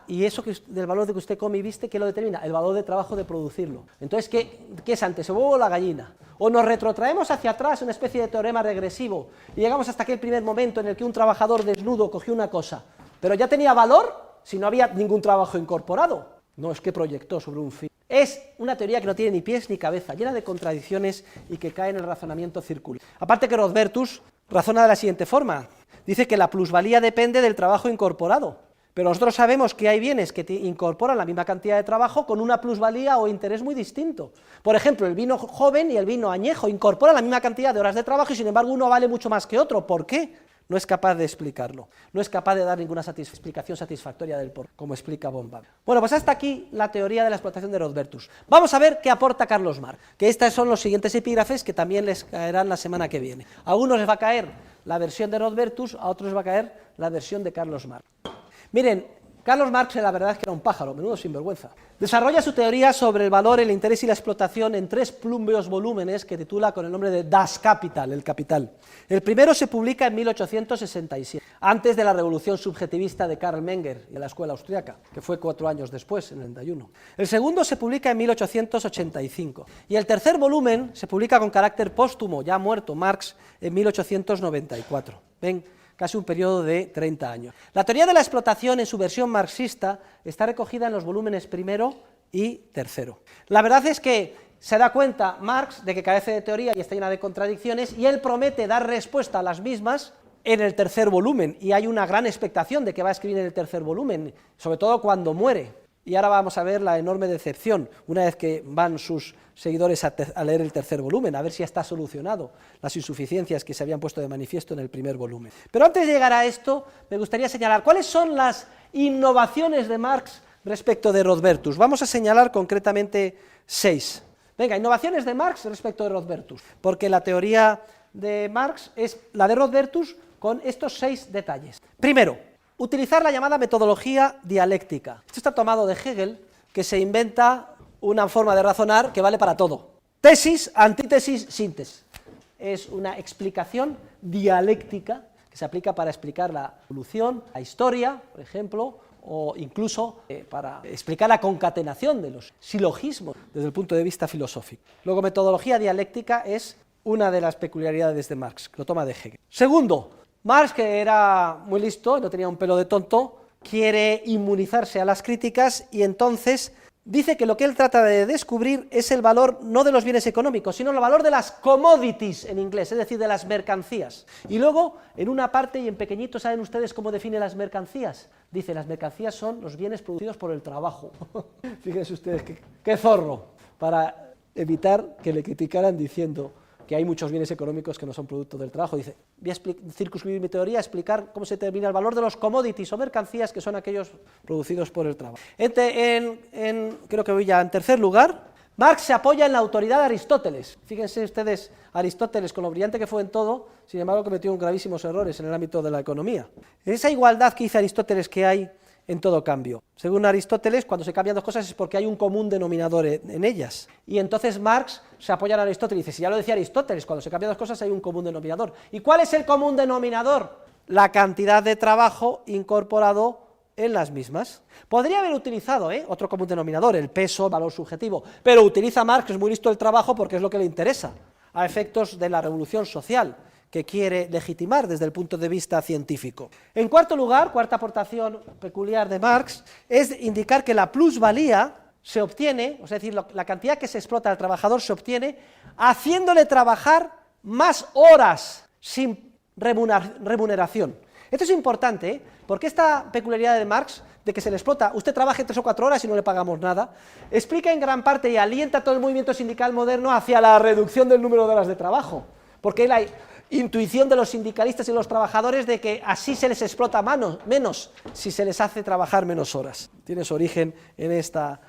Speaker 1: Y eso del valor de que usted come y viste, ¿qué lo determina? El valor de trabajo de producirlo. Entonces, ¿qué es antes, el huevo o la gallina? O nos retrotraemos hacia atrás, una especie de teorema regresivo, y llegamos hasta aquel primer momento en el que un trabajador desnudo cogió una cosa, pero ya tenía valor si no había ningún trabajo incorporado. No, es que proyectó sobre un fin. Es una teoría que no tiene ni pies ni cabeza, llena de contradicciones y que cae en el razonamiento circular. Aparte que Rodbertus razona de la siguiente forma: Dice que la plusvalía depende del trabajo incorporado, pero nosotros sabemos que hay bienes que incorporan la misma cantidad de trabajo con una plusvalía o interés muy distinto. Por ejemplo, el vino joven y el vino añejo incorporan la misma cantidad de horas de trabajo y sin embargo uno vale mucho más que otro. ¿Por qué? No es capaz de explicarlo, no es capaz de dar ninguna explicación satisfactoria del por, como explica von Babel. Bueno, pues hasta aquí la teoría de la explotación de Rodbertus. Vamos a ver qué aporta Carlos Marx, que estos son los siguientes epígrafes que también les caerán la semana que viene. A algunos les va a caer la versión de Rodbertus, a otros les va a caer la versión de Carlos Marx. Miren, Carlos Marx la verdad es que era un pájaro, menudo sinvergüenza. Desarrolla su teoría sobre el valor, el interés y la explotación en 3 plumbeos volúmenes que titula con el nombre de Das Kapital, el capital. El primero se publica en 1867, antes de la revolución subjetivista de Karl Menger y de la escuela austriaca, que fue 4 años después, en el 91. El segundo se publica en 1885 y el tercer volumen se publica con carácter póstumo, ya muerto Marx, en 1894. ¿Ven? Casi un periodo de 30 años. La teoría de la explotación en su versión marxista está recogida en los volúmenes primero y tercero. La verdad es que se da cuenta Marx de que carece de teoría y está llena de contradicciones y él promete dar respuesta a las mismas en el tercer volumen y hay una gran expectación de que va a escribir en el tercer volumen, sobre todo cuando muere. Y ahora vamos a ver la enorme decepción, una vez que van sus seguidores a leer el tercer volumen, a ver si está solucionado las insuficiencias que se habían puesto de manifiesto en el primer volumen. Pero antes de llegar a esto, me gustaría señalar cuáles son las innovaciones de Marx respecto de Rodbertus. Vamos a señalar concretamente 6. Venga, innovaciones de Marx respecto de Rodbertus, porque la teoría de Marx es la de Rodbertus con estos 6 detalles. Primero, utilizar la llamada metodología dialéctica. Esto está tomado de Hegel, que se inventa una forma de razonar que vale para todo. Tesis, antítesis, síntesis. Es una explicación dialéctica que se aplica para explicar la evolución, la historia, por ejemplo, o incluso para explicar la concatenación de los silogismos desde el punto de vista filosófico. Luego, metodología dialéctica es una de las peculiaridades de Marx, que lo toma de Hegel. Segundo, Marx, que era muy listo, no tenía un pelo de tonto, quiere inmunizarse a las críticas y entonces dice que lo que él trata de descubrir es el valor no de los bienes económicos, sino el valor de las commodities en inglés, es decir, de las mercancías. Y luego, en una parte y en pequeñito, ¿saben ustedes cómo define las mercancías? Dice, las mercancías son los bienes producidos por el trabajo. Fíjense ustedes, qué zorro, para evitar que le criticaran diciendo que hay muchos bienes económicos que no son producto del trabajo. Dice, voy a circunscribir mi teoría a explicar cómo se determina el valor de los commodities o mercancías que son aquellos producidos por el trabajo. Creo que voy ya en tercer lugar. Marx se apoya en la autoridad de Aristóteles. Fíjense ustedes, Aristóteles, con lo brillante que fue en todo, sin embargo cometió gravísimos errores en el ámbito de la economía. Esa igualdad que dice Aristóteles que hay en todo cambio. Según Aristóteles, cuando se cambian dos cosas es porque hay un común denominador en ellas. Y entonces Marx se apoya en Aristóteles y dice, si ya lo decía Aristóteles, cuando se cambian dos cosas hay un común denominador. ¿Y cuál es el común denominador? La cantidad de trabajo incorporado en las mismas. Podría haber utilizado otro común denominador, el peso, valor subjetivo, pero utiliza Marx, que es muy listo el trabajo, porque es lo que le interesa, a efectos de la revolución social, que quiere legitimar desde el punto de vista científico. En cuarto lugar, cuarta aportación peculiar de Marx, es indicar que la plusvalía se obtiene, es decir, la cantidad que se explota al trabajador se obtiene haciéndole trabajar más horas sin remuneración. Esto es importante, porque esta peculiaridad de Marx, de que se le explota, usted trabaje 3 o 4 horas y no le pagamos nada, explica en gran parte y alienta todo el movimiento sindical moderno hacia la reducción del número de horas de trabajo, porque la intuición de los sindicalistas y los trabajadores de que así se les explota menos si se les hace trabajar menos horas. Tiene su origen en esta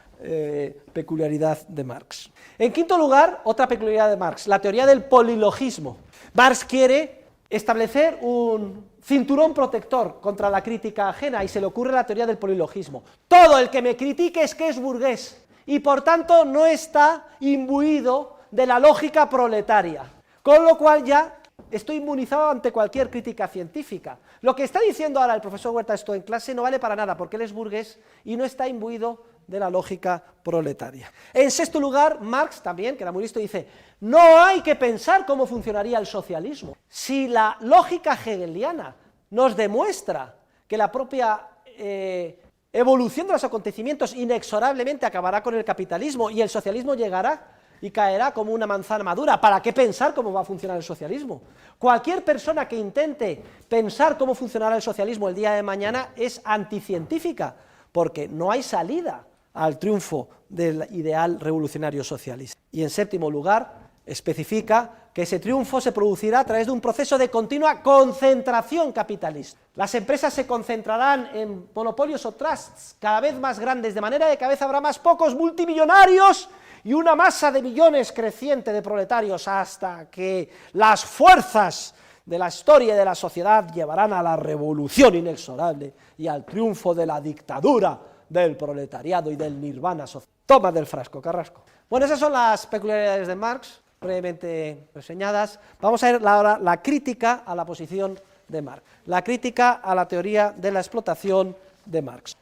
Speaker 1: peculiaridad de Marx. En quinto lugar, otra peculiaridad de Marx, la teoría del polilogismo. Marx quiere establecer un cinturón protector contra la crítica ajena y se le ocurre la teoría del polilogismo. Todo el que me critique es que es burgués y por tanto no está imbuido de la lógica proletaria, con lo cual ya estoy inmunizado ante cualquier crítica científica. Lo que está diciendo ahora el profesor Huerta esto en clase no vale para nada porque él es burgués y no está imbuido de la lógica proletaria. En sexto lugar, Marx también, que era muy listo, dice, no hay que pensar cómo funcionaría el socialismo. Si la lógica hegeliana nos demuestra que la propia evolución de los acontecimientos inexorablemente acabará con el capitalismo y el socialismo llegará, y caerá como una manzana madura. ¿Para qué pensar cómo va a funcionar el socialismo? Cualquier persona que intente pensar cómo funcionará el socialismo el día de mañana es anticientífica, porque no hay salida al triunfo del ideal revolucionario socialista. Y en séptimo lugar, especifica que ese triunfo se producirá a través de un proceso de continua concentración capitalista. Las empresas se concentrarán en monopolios o trusts cada vez más grandes, de manera que cada vez habrá más pocos multimillonarios y una masa de millones creciente de proletarios, hasta que las fuerzas de la historia y de la sociedad llevarán a la revolución inexorable y al triunfo de la dictadura del proletariado y del nirvana social. Toma del frasco, Carrasco. Bueno, esas son las peculiaridades de Marx, brevemente reseñadas. Vamos a ver ahora la crítica a la posición de Marx, la crítica a la teoría de la explotación de Marx.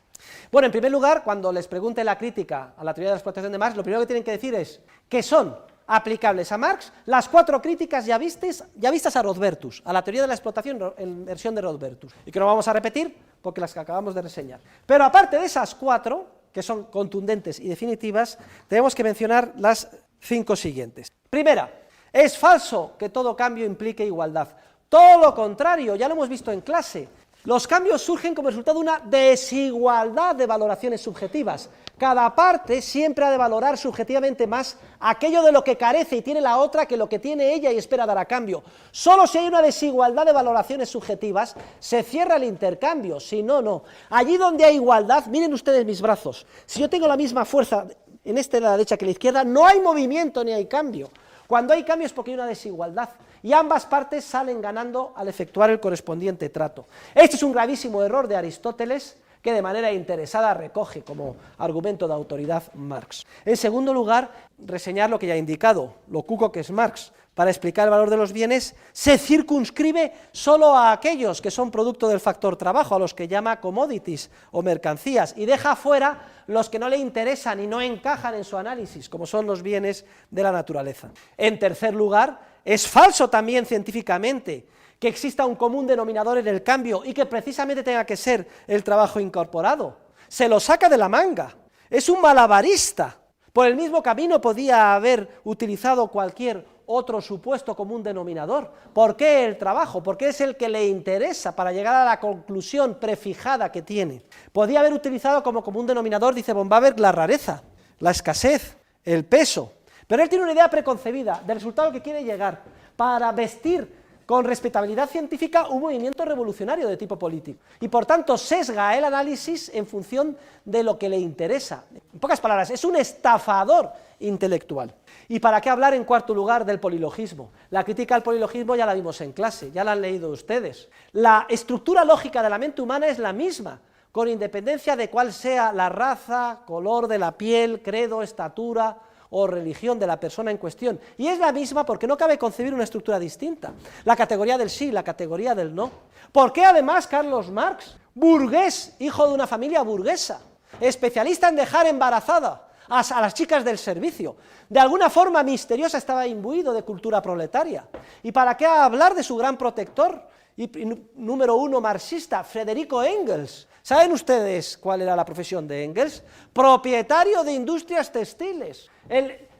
Speaker 1: Bueno, en primer lugar, cuando les pregunte la crítica a la teoría de la explotación de Marx, lo primero que tienen que decir es que son aplicables a Marx las 4 críticas ya vistas a Rodbertus, a la teoría de la explotación en versión de Rodbertus, y que no vamos a repetir porque las que acabamos de reseñar. Pero aparte de esas 4, que son contundentes y definitivas, tenemos que mencionar las 5 siguientes. Primera, es falso que todo cambio implique igualdad. Todo lo contrario, ya lo hemos visto en clase. Los cambios surgen como resultado de una desigualdad de valoraciones subjetivas. Cada parte siempre ha de valorar subjetivamente más aquello de lo que carece y tiene la otra que lo que tiene ella y espera dar a cambio. Solo si hay una desigualdad de valoraciones subjetivas se cierra el intercambio, si no, no. Allí donde hay igualdad, miren ustedes mis brazos, si yo tengo la misma fuerza en este de la derecha que en la izquierda, no hay movimiento ni hay cambio. Cuando hay cambio es porque hay una desigualdad, y ambas partes salen ganando al efectuar el correspondiente trato. Este es un gravísimo error de Aristóteles, que de manera interesada recoge como argumento de autoridad Marx. En segundo lugar, reseñar lo que ya he indicado, lo cuco que es Marx. Para explicar el valor de los bienes, se circunscribe solo a aquellos que son producto del factor trabajo, a los que llama commodities o mercancías, y deja fuera los que no le interesan y no encajan en su análisis, como son los bienes de la naturaleza. En tercer lugar, es falso también científicamente que exista un común denominador en el cambio y que precisamente tenga que ser el trabajo incorporado. Se lo saca de la manga, es un malabarista. Por el mismo camino podía haber utilizado cualquier otro supuesto común denominador. ¿Por qué el trabajo? Porque es el que le interesa para llegar a la conclusión prefijada que tiene. Podía haber utilizado como común denominador, dice von Baberg, la rareza, la escasez, el peso. Pero él tiene una idea preconcebida del resultado al que quiere llegar para vestir con respetabilidad científica un movimiento revolucionario de tipo político, y por tanto sesga el análisis en función de lo que le interesa. En pocas palabras, es un estafador intelectual. ¿Y para qué hablar en cuarto lugar del polilogismo? La crítica al polilogismo ya la vimos en clase, ya la han leído ustedes. La estructura lógica de la mente humana es la misma, con independencia de cuál sea la raza, color de la piel, credo, estatura o religión de la persona en cuestión, y es la misma porque no cabe concebir una estructura distinta, la categoría del sí, la categoría del no. ¿Por qué además Carlos Marx, burgués, hijo de una familia burguesa, especialista en dejar embarazada a las chicas del servicio, de alguna forma misteriosa estaba imbuido de cultura proletaria? ¿Y para qué hablar de su gran protector y número 1 marxista, Federico Engels? ¿Saben ustedes cuál era la profesión de Engels? Propietario de industrias textiles,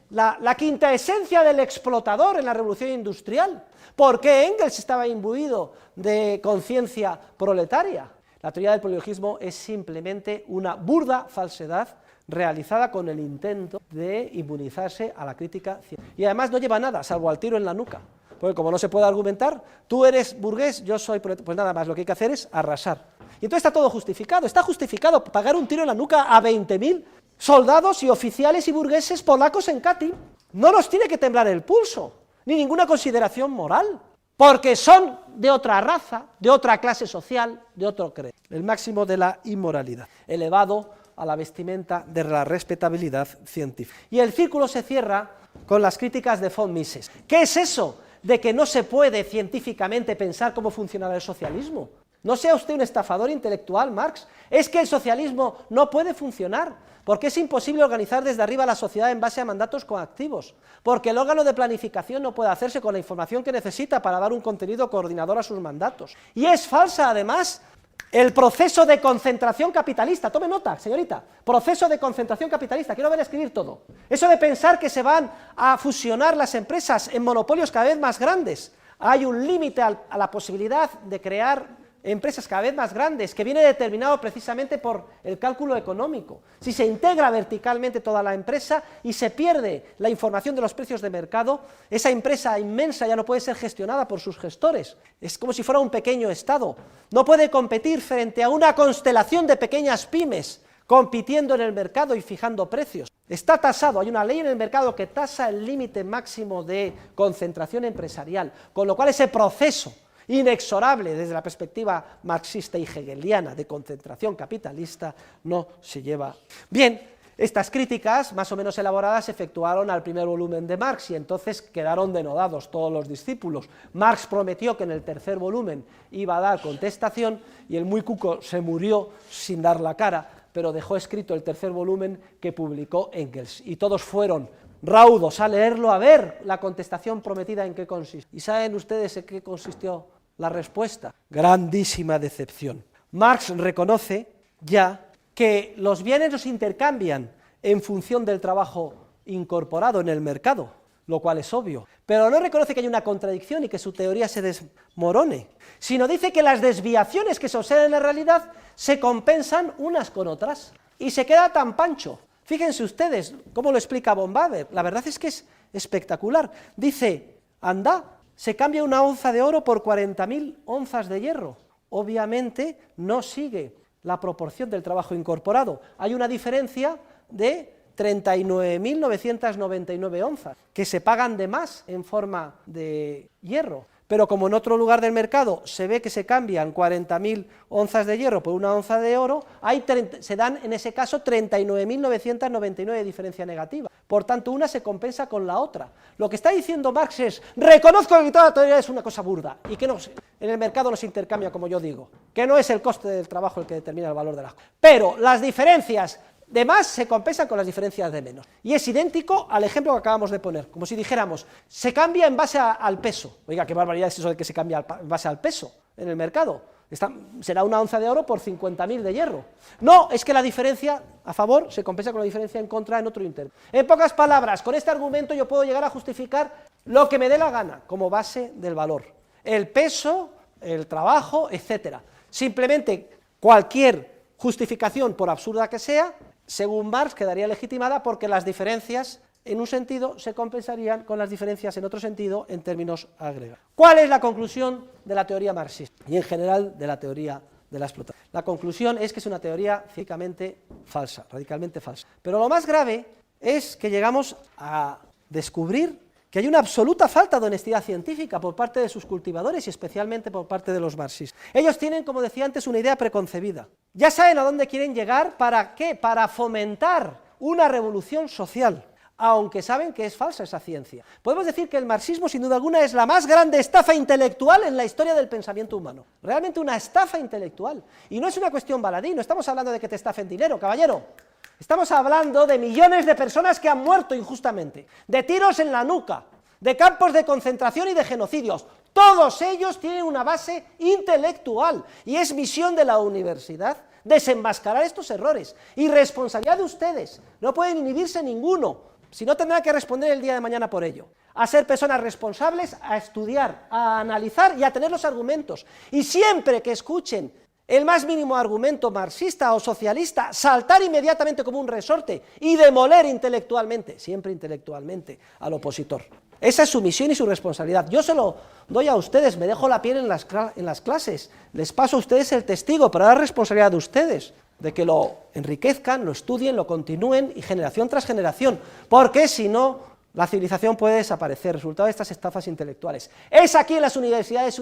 Speaker 1: la quinta esencia del explotador en la revolución industrial. ¿Por qué Engels estaba imbuido de conciencia proletaria? La teoría del polilogismo es simplemente una burda falsedad realizada con el intento de inmunizarse a la crítica científica. Y además no lleva nada, salvo al tiro en la nuca. Porque como no se puede argumentar, tú eres burgués, yo soy proletario, pues nada más, lo que hay que hacer es arrasar. Y entonces está todo justificado, está justificado pagar un tiro en la nuca a 20.000 soldados y oficiales y burgueses polacos en Katyn. No nos tiene que temblar el pulso, ni ninguna consideración moral, porque son de otra raza, de otra clase social, de otro credo. El máximo de la inmoralidad, elevado a la vestimenta de la respetabilidad científica. Y el círculo se cierra con las críticas de von Mises. ¿Qué es eso de que no se puede científicamente pensar cómo funcionará el socialismo? No sea usted un estafador intelectual, Marx. Es que el socialismo no puede funcionar, porque es imposible organizar desde arriba la sociedad en base a mandatos coactivos, porque el órgano de planificación no puede hacerse con la información que necesita para dar un contenido coordinador a sus mandatos. Y es falsa, además, El proceso de concentración capitalista, tome nota, señorita, proceso de concentración capitalista, quiero ver escribir todo. Eso de pensar que se van a fusionar las empresas en monopolios cada vez más grandes, hay un límite a la posibilidad de crear empresas cada vez más grandes, que viene determinado precisamente por el cálculo económico. Si se integra verticalmente toda la empresa y se pierde la información de los precios de mercado, esa empresa inmensa ya no puede ser gestionada por sus gestores, es como si fuera un pequeño Estado, no puede competir frente a una constelación de pequeñas pymes, compitiendo en el mercado y fijando precios. Está tasado, hay una ley en el mercado que tasa el límite máximo de concentración empresarial, con lo cual ese proceso inexorable desde la perspectiva marxista y hegeliana de concentración capitalista no se lleva bien. Estas críticas, más o menos elaboradas, se efectuaron al primer volumen de Marx y entonces quedaron denodados todos los discípulos. Marx prometió que en el tercer volumen iba a dar contestación y el muy cuco se murió sin dar la cara, pero dejó escrito el tercer volumen que publicó Engels y todos fueron raudos a leerlo, a ver la contestación prometida en qué consiste. ¿Y saben ustedes en qué consistió la respuesta? Grandísima decepción. Marx reconoce ya que los bienes los intercambian en función del trabajo incorporado en el mercado, lo cual es obvio, pero no reconoce que hay una contradicción y que su teoría se desmorone, sino dice que las desviaciones que se observan en la realidad se compensan unas con otras y se queda tan pancho. Fíjense ustedes cómo lo explica von Baber, la verdad es que es espectacular. Dice, anda, se cambia una onza de oro por 40.000 onzas de hierro. Obviamente no sigue la proporción del trabajo incorporado. Hay una diferencia de 39.999 onzas, que se pagan de más en forma de hierro. Pero como en otro lugar del mercado se ve que se cambian 40.000 onzas de hierro por una onza de oro, se dan en ese caso 39.999 de diferencia negativa. Por tanto, una se compensa con la otra. Lo que está diciendo Marx es, reconozco que toda la teoría es una cosa burda y que no, en el mercado no se intercambia como yo digo, que no es el coste del trabajo el que determina el valor de las cosas. Pero las diferencias de más se compensan con las diferencias de menos. Y es idéntico al ejemplo que acabamos de poner, como si dijéramos, se cambia en base al peso. Oiga, qué barbaridad es eso de que se cambia en base al peso en el mercado. Será una onza de oro por 50.000 de hierro. No, es que la diferencia a favor se compensa con la diferencia en contra en otro intervalo. En pocas palabras, con este argumento yo puedo llegar a justificar lo que me dé la gana como base del valor. El peso, el trabajo, etcétera. Simplemente cualquier justificación, por absurda que sea, según Marx quedaría legitimada porque las diferencias en un sentido se compensarían con las diferencias en otro sentido en términos agregados. ¿Cuál es la conclusión de la teoría marxista y en general de la teoría de la explotación? La conclusión es que es una teoría cínicamente falsa, radicalmente falsa. Pero lo más grave es que llegamos a descubrir que hay una absoluta falta de honestidad científica por parte de sus cultivadores y especialmente por parte de los marxistas. Ellos tienen, como decía antes, una idea preconcebida. Ya saben a dónde quieren llegar, ¿para qué? Para fomentar una revolución social, aunque saben que es falsa esa ciencia. Podemos decir que el marxismo, sin duda alguna, es la más grande estafa intelectual en la historia del pensamiento humano. Realmente una estafa intelectual. Y no es una cuestión baladí, no estamos hablando de que te estafen dinero, caballero. Estamos hablando de millones de personas que han muerto injustamente, de tiros en la nuca, de campos de concentración y de genocidios. Todos ellos tienen una base intelectual y es misión de la universidad desenmascarar estos errores y responsabilidad de ustedes. No pueden inhibirse ninguno, si no tendrán que responder el día de mañana por ello. A ser personas responsables, a estudiar, a analizar y a tener los argumentos. Y siempre que escuchen el más mínimo argumento marxista o socialista, saltar inmediatamente como un resorte y demoler intelectualmente, siempre intelectualmente, al opositor. Esa es su misión y su responsabilidad. Yo se lo doy a ustedes, me dejo la piel en las clases, les paso a ustedes el testigo, pero ahora es responsabilidad de ustedes, de que lo enriquezcan, lo estudien, lo continúen y generación tras generación, porque si no, la civilización puede desaparecer, resultado de estas estafas intelectuales. Es aquí en las universidades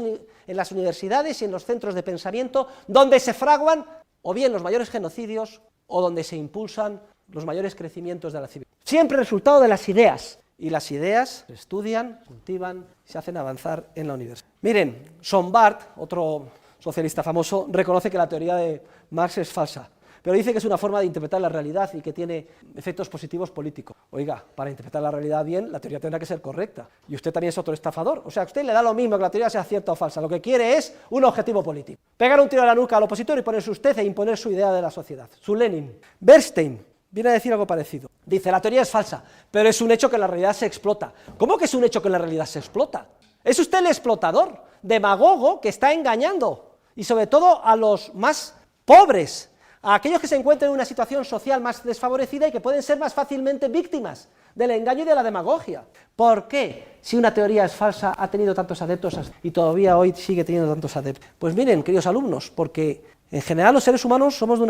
Speaker 1: y en los centros de pensamiento donde se fraguan o bien los mayores genocidios o donde se impulsan los mayores crecimientos de la civilización. Siempre resultado de las ideas, y las ideas se estudian, cultivan, se hacen avanzar en la universidad. Miren, Sombart, otro socialista famoso, reconoce que la teoría de Marx es falsa, pero dice que es una forma de interpretar la realidad y que tiene efectos positivos políticos. Oiga, para interpretar la realidad bien, la teoría tendrá que ser correcta, y usted también es otro estafador, o sea, a usted le da lo mismo que la teoría sea cierta o falsa, lo que quiere es un objetivo político. Pegar un tiro a la nuca al opositor y ponerse usted e imponer su idea de la sociedad. Su Lenin. Bernstein viene a decir algo parecido. Dice, la teoría es falsa, pero es un hecho que en la realidad se explota. ¿Cómo que es un hecho que en la realidad se explota? Es usted el explotador, demagogo, que está engañando, y sobre todo a los más pobres, a aquellos que se encuentran en una situación social más desfavorecida y que pueden ser más fácilmente víctimas del engaño y de la demagogia. ¿Por qué, si una teoría es falsa, ha tenido tantos adeptos y todavía hoy sigue teniendo tantos adeptos? Pues miren, queridos alumnos, porque en general los seres humanos tenemos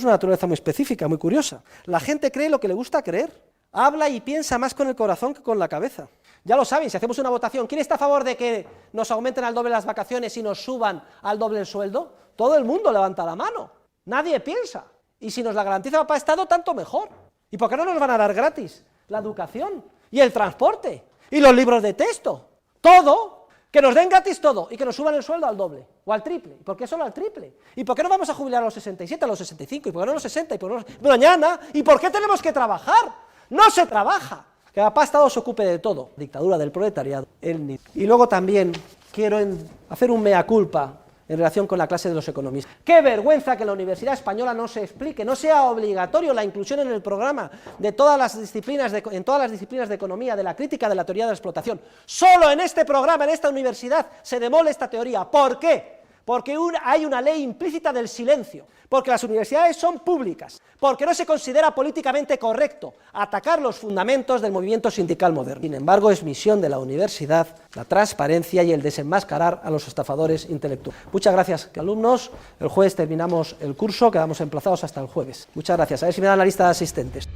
Speaker 1: una naturaleza muy específica, muy curiosa. La gente cree lo que le gusta creer, habla y piensa más con el corazón que con la cabeza. Ya lo saben, si hacemos una votación, ¿quién está a favor de que nos aumenten al doble las vacaciones y nos suban al doble el sueldo? Todo el mundo levanta la mano, nadie piensa. Y si nos la garantiza Papá Estado, tanto mejor. ¿Y por qué no nos van a dar gratis la educación y el transporte y los libros de texto? Todo, que nos den gratis todo y que nos suban el sueldo al doble o al triple. ¿Y por qué solo al triple? ¿Y por qué no vamos a jubilar a los 67, a los 65? ¿Y por qué no a los 60? ¿Y por qué no mañana? ¿Y por qué tenemos que trabajar? No se trabaja. Que Papá Estado se ocupe de todo. Dictadura del proletariado. Y luego también quiero hacer un mea culpa en relación con la clase de los economistas. ¡Qué vergüenza que en la Universidad Española no se explique, no sea obligatorio la inclusión en el programa de todas las disciplinas en todas las disciplinas de economía, de la crítica de la teoría de la explotación! Solo en este programa, en esta universidad, se demole esta teoría. ¿Por qué? Porque hay una ley implícita del silencio, porque las universidades son públicas, porque no se considera políticamente correcto atacar los fundamentos del movimiento sindical moderno. Sin embargo, es misión de la universidad la transparencia y el desenmascarar a los estafadores intelectuales. Muchas gracias, alumnos. El jueves terminamos el curso, quedamos emplazados hasta el jueves. Muchas gracias. A ver si me dan la lista de asistentes.